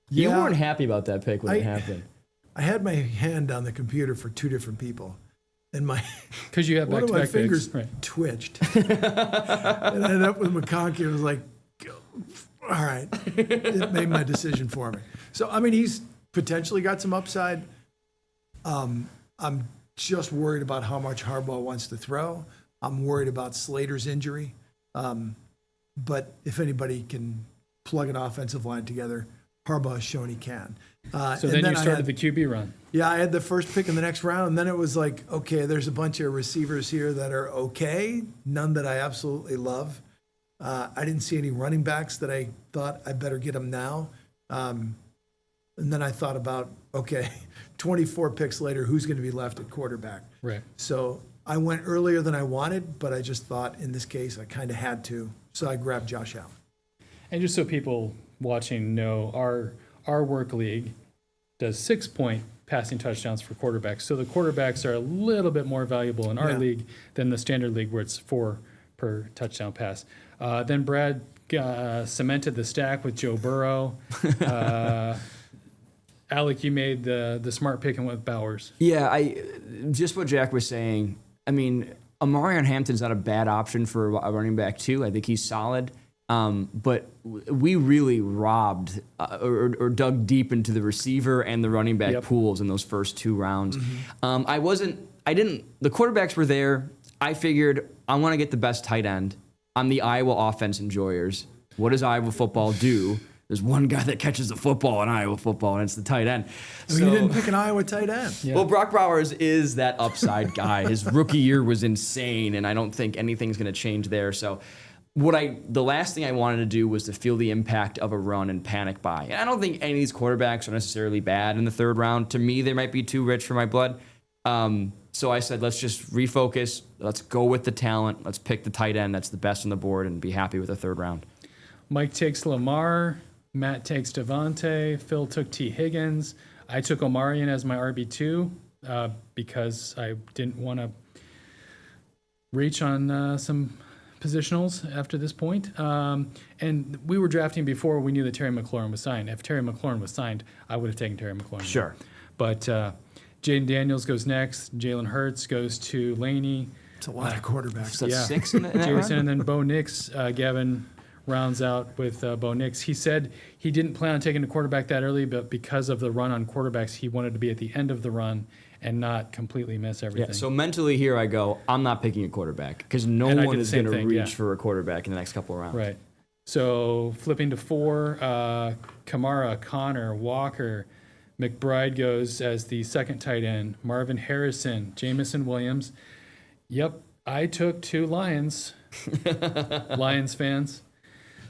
You Yeah. weren't happy about that pick when it I- happened. I had my hand on the computer for two different people, and my Because you have one of my back-to-back fingers picks. Right. twitched. And I ended up with McConkey. I was like, all right, it made my decision for me. So, I mean, he's potentially got some upside. I'm just worried about how much Harbaugh wants to throw. I'm worried about Slater's injury. But if anybody can plug an offensive line together, Harbaugh has shown he can. So then you started the QB run. Yeah, I had the first pick in the next round, and then it was like, okay, there's a bunch of receivers here that are okay, none that I absolutely love. I didn't see any running backs that I thought I better get them now. And then I thought about, okay, 24 picks later, who's going to be left at quarterback? Right. So I went earlier than I wanted, but I just thought in this case I kind of had to. So I grabbed Josh Allen. And just so people watching know, our work league does 6-point passing touchdowns for quarterbacks. So the quarterbacks are a little bit more valuable in our Yeah. league than the standard league where it's 4 per touchdown pass. Then Brad cemented the stack with Joe Burrow. Alec, you made the smart pick and went with Bowers. Yeah, just what Jack was saying. I mean, Amarion Hampton's not a bad option for a running back too. I think he's solid. But we really robbed or dug deep into the receiver and the running back Yep. pools in those first 2 rounds. The quarterbacks were there. I figured I want to get the best tight end. I'm the Iowa offense enjoyers. What does Iowa football do? There's one guy that catches the football in Iowa football, and it's the tight end. You didn't pick an Iowa tight end. Yeah. Well, Brock Bowers is that upside guy. His rookie year was insane, and I don't think anything's going to change there. So the last thing I wanted to do was to feel the impact of a run and panic buy. And I don't think any of these quarterbacks are necessarily bad in the 3rd round. To me, they might be too rich for my blood. So I said, let's just refocus. Let's go with the talent. Let's pick the tight end that's the best on the board and be happy with the 3rd round. Mike takes Lamar. Matt takes Devontae. Phil took T. Higgins. I took Omarion as my RB2 because I didn't want to reach on some positionals after this point. And we were drafting before we knew that Terry McLaurin was signed. If Terry McLaurin was signed, I would have taken Terry McLaurin. Sure. But Jaden Daniels goes next. Jalen Hurts goes to Laney. It's a lot of quarterbacks. So that's Yeah. 6 in that Jason, round? and then Bo Nix. Gavin rounds out with Bo Nix. He said he didn't plan on taking a quarterback that early, but because of the run on quarterbacks, he wanted to be at the end of the run and not completely miss everything. Yeah, so mentally here I go, I'm not picking a quarterback because no And I one did the is same going to thing, reach yeah. for a quarterback in the next couple of rounds. Right. So flipping to 4, Kamara, Connor, Walker, McBride goes as the second tight end. Marvin Harrison, Jamison Williams. Yep, I took 2 Lions. Lions fans.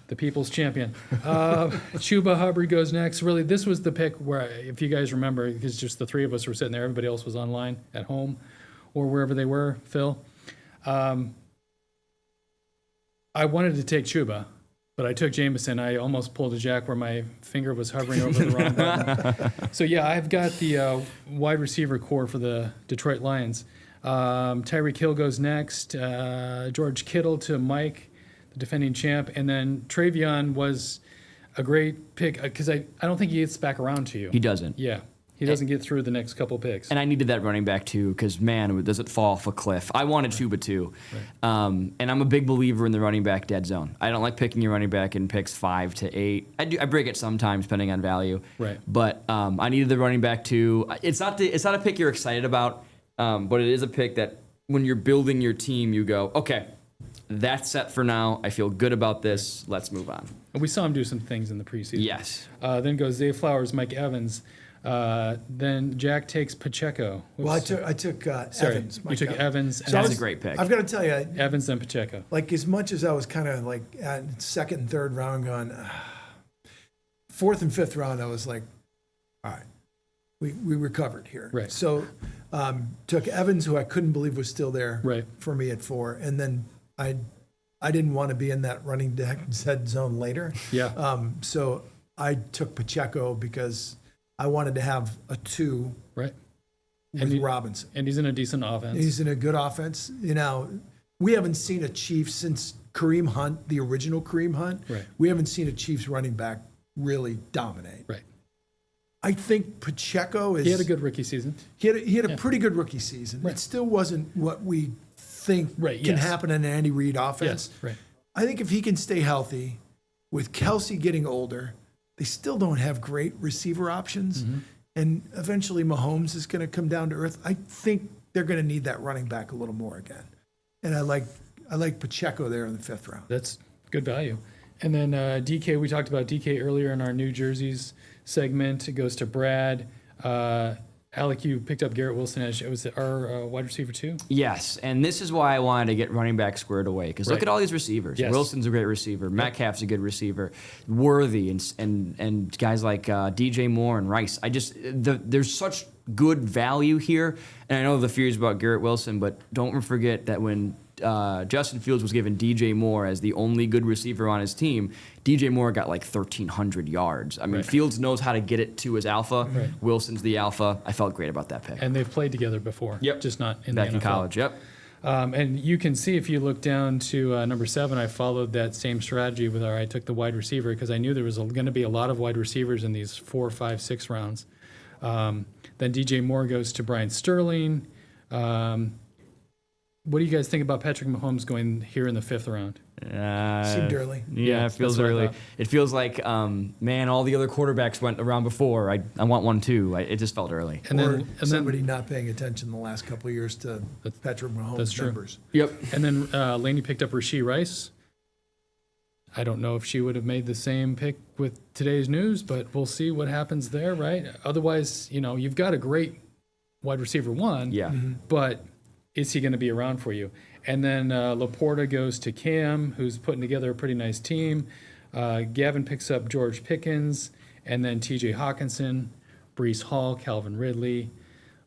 The people's champion. Chuba Hubbard goes next. Really, this was the pick where, if you guys remember, because just the 3 of us were sitting there, everybody else was online at home or wherever they were, Phil. I wanted to take Chuba, but I took Jameson. I almost pulled a Jack where my finger was hovering over the wrong button. So, yeah, I've got the wide receiver core for the Detroit Lions. Tyreek Hill goes next. George Kittle to Mike, the defending champ. And then Travion was a great pick because I don't think he gets back around to you. He doesn't. Yeah. He doesn't get through the next couple picks. And I needed that running back too because, man, does it fall off a cliff. I wanted Chuba too. Right. And I'm a big believer in the running back dead zone. I don't like picking your running back in picks 5 to 8. I break it sometimes depending on value. Right. But I needed the running back too. It's not a pick you're excited about, but it is a pick that when you're building your team, you go, okay, that's set for now. I feel good about this. Let's move on. And we saw him do some things in the preseason. Yes. Then goes Zay Flowers, Mike Evans. Then Jack takes Pacheco. Well, I Whoops. took Sorry, Evans. you took Evans. So And I That's was- a great pick. I've got to tell you, Evans and Pacheco. like as much as I was kind of like at second and third round going, fourth and fifth round, I was like, all right, we recovered here. Right. So took Evans, who I couldn't believe was still there Right. for me at 4. And then I didn't want to be in that running dead zone later. Yeah. So I took Pacheco because I wanted to have a 2 Right. with you- Robinson. And he's in a decent offense. He's in a good offense. You know, we haven't seen a Chiefs since Kareem Hunt, the original Kareem Hunt. Right. We haven't seen a Chiefs running back really dominate. Right. I think Pacheco is. He had a good rookie season. He had a pretty good rookie season. Right. It still wasn't what we think Right, can yes. happen in an Andy Reid offense. Yes. Right. I think if he can stay healthy, with Kelsey getting older, they still don't have great receiver options. Mm-hmm. And eventually Mahomes is going to come down to earth. I think they're going to need that running back a little more again. And I like Pacheco there in the 5th round. That's good value. And then DK, we talked about DK earlier in our New Jerseys segment. It goes to Brad. Alec, you picked up Garrett Wilson as it was our wide receiver too. Yes, and this is why I wanted to get running back squared away because look Right. at all these receivers. Yes. Wilson's a great receiver. Metcalf's a good receiver. Worthy and guys like DJ Moore and Rice. There's such good value here, and I know the fears about Garrett Wilson, but don't forget that when Justin Fields was given DJ Moore as the only good receiver on his team, DJ Moore got like 1,300 yards. I mean, Right. Fields knows how to get it to his alpha. Right. Wilson's the alpha. I felt great about that pick. And they've played together before. Yep. Just not in Back the in NFL. college, yep. And you can see if you look down to number 7, I followed that same strategy with I took the wide receiver because I knew there was going to be a lot of wide receivers in these 4, 5, 6 rounds. Then DJ Moore goes to Brian Sterling. What do you guys think about Patrick Mahomes going here in the 5th round? Seemed early. Yeah, it feels that's what I early. thought. It feels like, man, all the other quarterbacks went around before. I want one too. It just felt early. And or then, somebody not paying attention the last couple of years to Patrick that's Mahomes' true. numbers. Yep. And then Laney picked up Rashee Rice. I don't know if she would have made the same pick with today's news, but we'll see what happens there, right? Otherwise, you've got a great wide receiver 1. Yeah. But is he going to be around for you? And then Laporta goes to Cam, who's putting together a pretty nice team. Gavin picks up George Pickens, and then T.J. Hawkinson, Breece Hall, Calvin Ridley.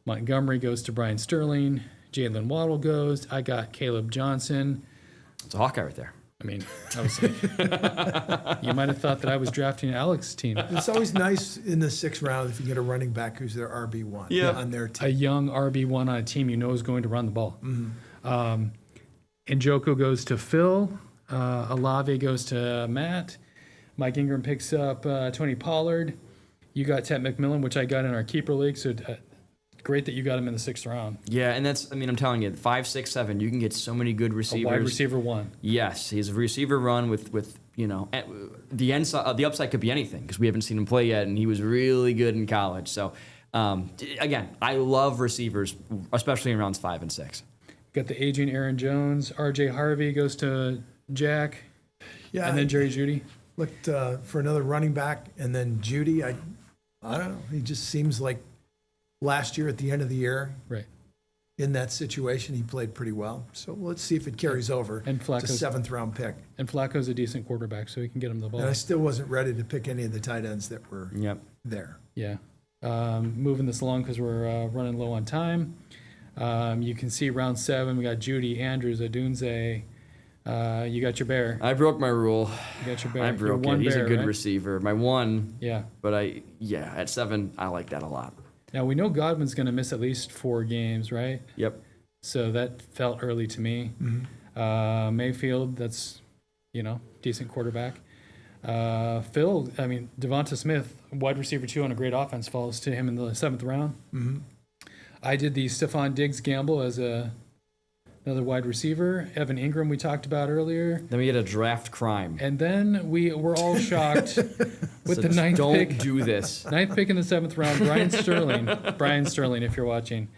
Montgomery goes to Brian Sterling. Jalen Waddle goes. I got Caleb Johnson. It's a Hawkeye right there. I mean, I was like, you might have thought that I was drafting Alex's team. It's always nice in the 6th round if you get a running back who's their RB1 Yeah. on their A team. young RB1 on a team you know is going to run the ball. Njoku goes to Phil. Olave goes to Matt. Mike Ingram picks up Tony Pollard. You got Ted McMillan, which I got in our keeper league. So great that you got him in the 6th round. Yeah, and I'm telling you, 5, 6, 7, you can get so many good A receivers. wide receiver 1. Yes, he's a receiver run with the upside could be anything because we haven't seen him play yet, and he was really good in college. So, again, I love receivers, especially in rounds 5 and 6. Got the aging Aaron Jones. R.J. Harvey goes to Jack. Yeah, And then Jerry Jeudy. looked for another running back, and then Judy. I don't know. He just seems like last year at the end of the year Right. in that situation, he played pretty well. So let's see if it carries over. And It's Flacco's- a 7th round pick, And Flacco's a decent quarterback, so he can get him the ball. and I still wasn't ready to pick any of the tight ends that were Yep. there. Yeah. Moving this along because we're running low on time. You can see round 7, we got Judy, Andrews, Adunze. You got your bear. I broke my rule. You got your bear. I Your broke one it. He's bear, a good right? receiver. My one, Yeah. but at 7, I like that a lot. Now we know Godwin's going to miss at least 4 games, right? Yep. So that felt early to me. Mayfield, that's, decent quarterback. Phil, Devonta Smith, wide receiver 2 on a great offense, falls to him in the 7th round. I did the Stephon Diggs gamble as another wide receiver. Evan Ingram, we talked about earlier. Then we get a draft crime. And then we were all shocked with So the 9th don't pick. do this. 9th pick in the 7th round, Brian Sterling. Brian Sterling, if you're watching.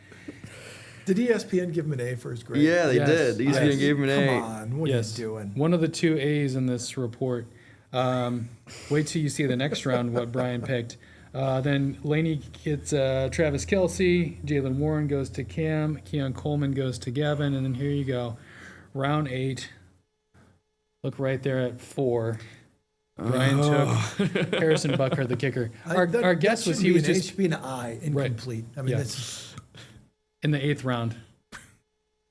Did ESPN give him an A for his grade? Yeah, they Yes. did. He's Yes. gonna give him an Come A. on, what Yes. are you doing? One of the 2 A's in this report. Wait till you see the next round, what Brian picked. Then Laney gets Travis Kelce. Jalen Warren goes to Cam. Keon Coleman goes to Gavin. And then here you go. Round 8. Look right there at 4. Brian took Harrison Butker, the kicker. Our guess was he was just should be an I, incomplete. I mean, Yeah. that's in the 8th round.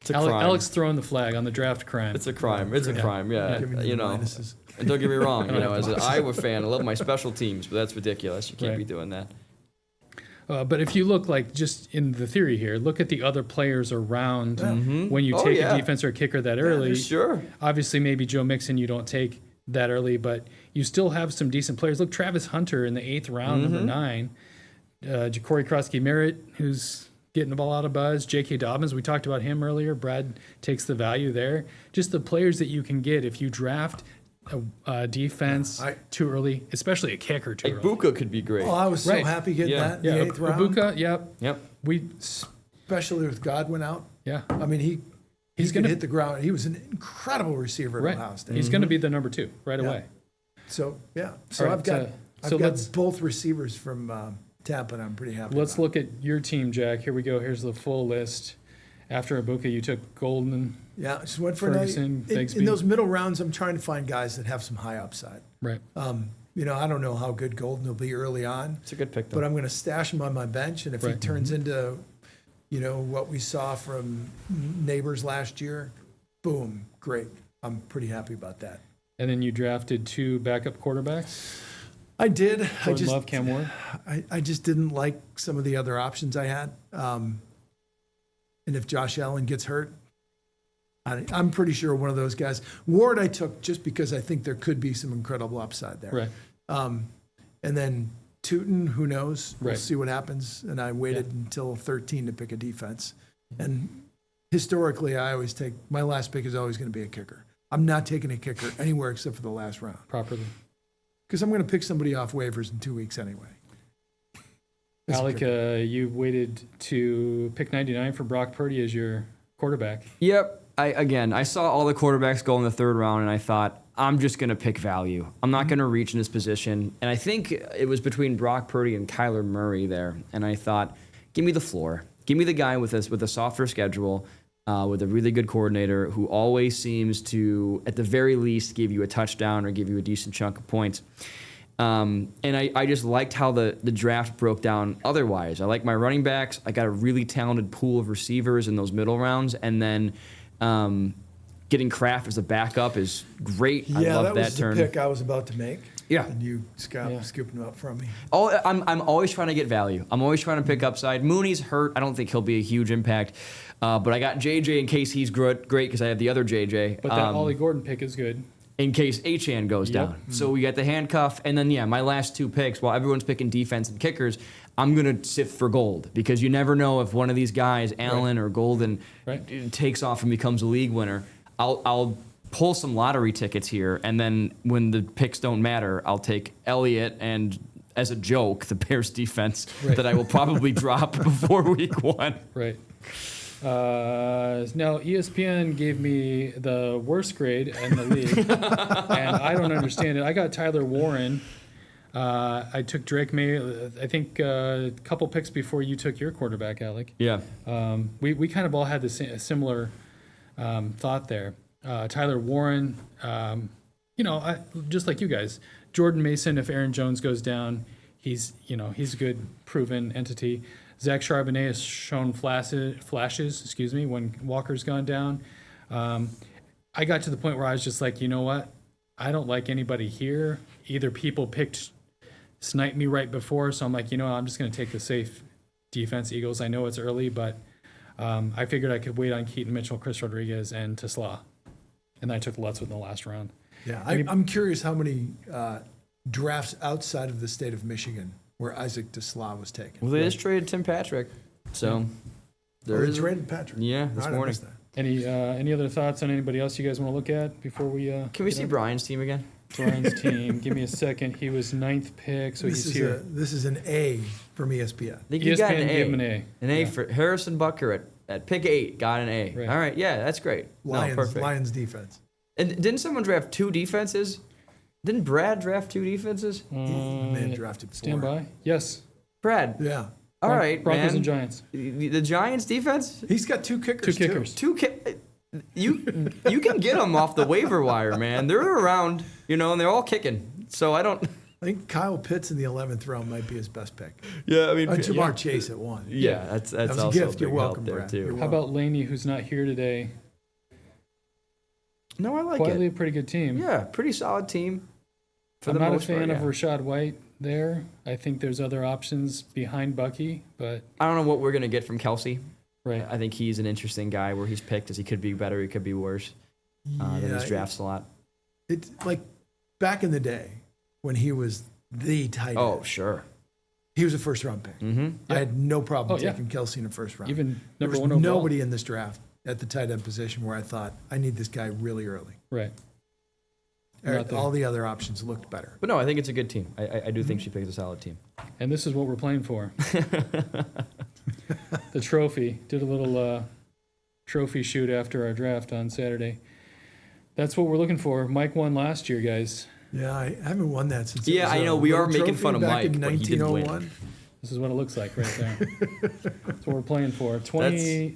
It's a crime. Alex throwing the flag on the draft crime. It's a crime. It's a crime. Yeah, giving you you know. minuses. And don't get me wrong. You don't know, have as an to. Iowa fan, I love my special teams, but that's ridiculous. You can't Right. be doing that. But if you look like just in the theory here, look at the other players around when you Oh, take yeah. a defense or a kicker that early. Sure. Obviously, maybe Joe Mixon you don't take that early, but you still have some decent players. Look, Travis Hunter in the 8th round, number 9. Ja'Cory Krosky-Merritt, who's getting the ball out of buzz. J.K. Dobbins, we talked about him earlier. Brad takes the value there. Just the players that you can get if you draft a defense too early, especially a kicker too Like early. Buka could be great. Oh, I was so Right. happy getting Yeah. that in Yeah, the 8th round. Ibuka, yep. Yep. We, Especially with Godwin out. yeah. I mean, he's He's going gonna- to hit the ground. He was an incredible receiver at Right. Ohio State. He's going to be the number 2 right Yeah. away. So, yeah. So All right, I've got, so I've let's- got both receivers from Tampa, and I'm pretty happy Let's about look at your team, Jack. Here we go. Here's the full list. After Ibuka, you took Golden. it. Yeah, just went for Ferguson, in Bigsby. those middle rounds, I'm trying to find guys that have some high upside. Right. You know, I don't know how good Golden will be early on, It's a good pick, though. but I'm going to stash him on my bench, and if he Right. turns into, you know, what we saw from Neighbors last year, boom, great. I'm pretty happy about that. And then you drafted 2 backup quarterbacks. I did. Jordan Love, Cam Ward. I just didn't like some of the other options I had. And if Josh Allen gets hurt, I'm pretty sure one of those guys. Ward I took just because I think there could be some incredible upside there. Right. And then Tootin, who knows? We'll Right. see what happens. And I waited until 13 to pick a defense. And historically, I always take my last pick is always going to be a kicker. I'm not taking a kicker anywhere except for the last round Properly. because I'm going to pick somebody off waivers in 2 weeks anyway. That's a Alec, kicker. you waited to pick 99 for Brock Purdy as your quarterback. Yep. I saw all the quarterbacks go in the 3rd round, and I thought, I'm just going to pick value. I'm not going to reach in this position. And I think it was between Brock Purdy and Kyler Murray there. And I thought, give me the floor. Give me the guy with a softer schedule, with a really good coordinator who always seems to, at the very least, give you a touchdown or give you a decent chunk of points. And I just liked how the draft broke down otherwise. I like my running backs. I got a really talented pool of receivers in those middle rounds. And then getting Kraft as a backup is great. I Yeah, love that was turn. the pick I was about to make. Yeah. And you scooped him up from me. I'm always trying to get value. I'm always trying to pick upside. Mooney's hurt. I don't think he'll be a huge impact. But I got JJ in case he's great because I have the other JJ. But that Ollie Gordon pick is good. In case Achane goes Yep. down. So we got the handcuff. And then, my last 2 picks, while everyone's picking defense and kickers, I'm going to sift for gold because you never know if one of these guys, Allen or Golden, Right. takes off and becomes a league winner. I'll pull some lottery tickets here, and then when the picks don't matter, I'll take Elliott and, as a joke, the Bears defense Right. that I will probably drop before week 1. Right. Now, ESPN gave me the worst grade in the league, and I don't understand it. I got Tyler Warren. I took Drake May, I think a couple picks before you took your quarterback, Alec. Yeah. We kind of all had a similar thought there. Tyler Warren, just like you guys. Jordan Mason, if Aaron Jones goes down, he's a good proven entity. Zach Charbonnet has shown flashes, when Walker's gone down. I got to the point where I was just like, you know what? I don't like anybody here. Either people sniped me right before, so I'm like, I'm just going to take the safe defense, Eagles. I know it's early, but I figured I could wait on Keaton Mitchell, Chris Rodriguez, and Tesla. And then I took Lutz in the last round. Yeah, I'm curious how many drafts outside of the state of Michigan where Isaac Tesla was taken. Well, they just traded Tim Patrick. So They traded Patrick. Yeah, this All right, I morning. missed that. Any other thoughts on anybody else you guys want to look at before we? Can we see Brian's team again? Brian's team? Give me a second. He was 9th pick, so he's here. This is an A from ESPN. I think you got an ESPN A. gave him an A. An A Yeah. for Harrison Butker at pick 8 got an A. Right. All right, yeah, that's great. Lions, No, perfect. Lions defense. And didn't someone draft 2 defenses? Didn't Brad draft 2 defenses? Man drafted 4. Stand by. Yes. Brad. Yeah. All right, Broncos man. and Giants. The Giants defense. He's got 2 kickers. Two kickers. You can get them off the waiver wire, man. They're around, and they're all kicking. So I don't. I think Kyle Pitts in the 11th round might be his best pick. Yeah, I mean, Jamar Chase at 1. yeah, that's That was a also gift. a You're big welcome, help there Brad. too. You're How about Laney, who's not here today? No, I like Quietly it. a pretty good team. Yeah, pretty solid team. For I'm the not a most fan part, of yeah. Rashad White there. I think there's other options behind Bucky, but I don't know what we're gonna get from Kelsey. right. I think he's an interesting guy where he's picked as he could be better, he could be worse than his drafts a lot. It's like back in the day when he was the tight end. Oh, sure. He was a first-round pick. Mm-hmm. I had no problem Oh, yeah. taking Kelsey in the first round. Even there number was 1 overall. nobody in this draft at the tight end position where I thought, I need this guy really early. Right. Not there. All the other options looked better. But no, I think it's a good team. I do think she picked a solid team. And this is what we're playing for. The trophy. Did a little trophy shoot after our draft on Saturday. That's what we're looking for. Mike won last year, guys. Yeah, I haven't won that since. it Yeah, was I a know, we are little making trophy fun of back Mike, in but he didn't win. 1901. This is what it looks like right there. That's what we're playing for. 20,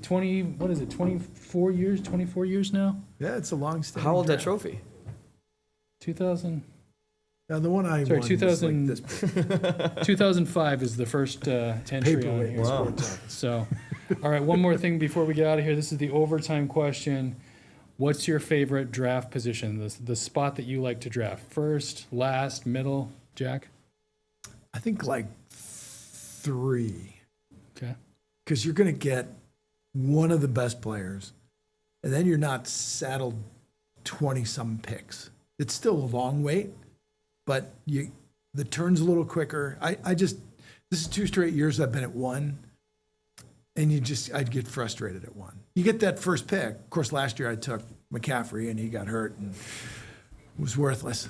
what is it, 24 years? 24 years now? Yeah, it's a long standing. How old that trophy? 2000. Now, the one I Sorry, won 2000 was like this big. 2005 is the first entry on Paperweight here. in sports office. So, all right, one more thing before we get out of here. This is the overtime question. What's your favorite draft position? The spot that you like to draft? First, last, middle? Jack? I think like 3. Okay. Because you're going to get one of the best players, and then you're not saddled 20-some picks. It's still a long wait, but the turn's a little quicker. This is 2 straight years I've been at 1, and I'd get frustrated at 1. You get that first pick. Of course, last year I took McCaffrey, and he got hurt and was worthless.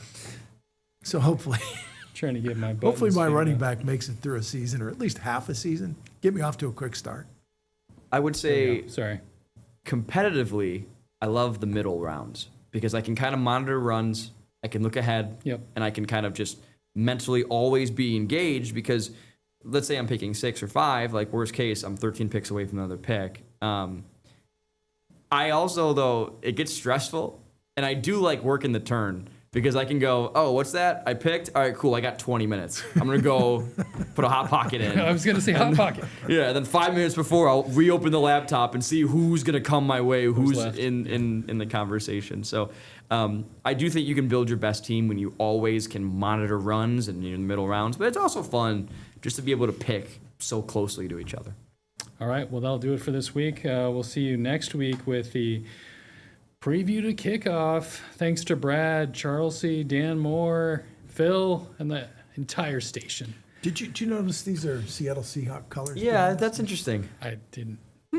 So hopefully Trying to get my my figured running out. back makes it through a season, or at least half a season. Get me off to a quick start. I would There you say go. Sorry. competitively, I love the middle rounds because I can kind of monitor runs. I can look ahead. Yep. And I can kind of just mentally always be engaged because let's say I'm picking 6 or 5, like worst case, I'm 13 picks away from another pick. I also, though, it gets stressful and I do like working the turn because I can go, oh, what's that? I picked? All right, cool. I got 20 minutes. I'm going to go put a Hot Pocket in. I was going to say Hot Pocket. Yeah, then 5 minutes before, I'll reopen the laptop and see who's going to come my way, who's left. in the conversation. So I do think you can build your best team when you always can monitor runs and you're in the middle rounds. But it's also fun just to be able to pick so closely to each other. All right, well, that'll do it for this week. We'll see you next week with the preview to kickoff. Thanks to Brad, Charlesy, Dan Moore, Phil, and the entire station. Did you notice these are Seattle Seahawks colors? Yeah, Dan? that's interesting. I didn't. I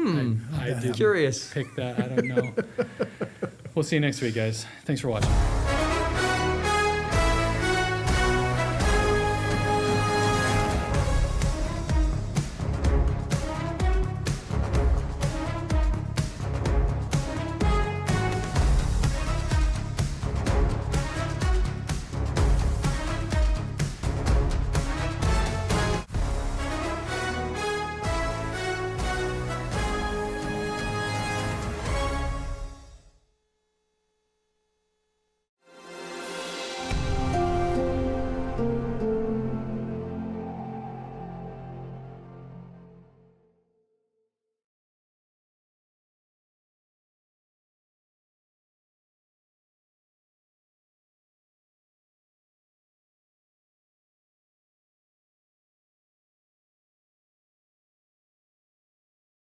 bad. didn't Curious. pick that. I don't know. We'll see you next week, guys. Thanks for watching.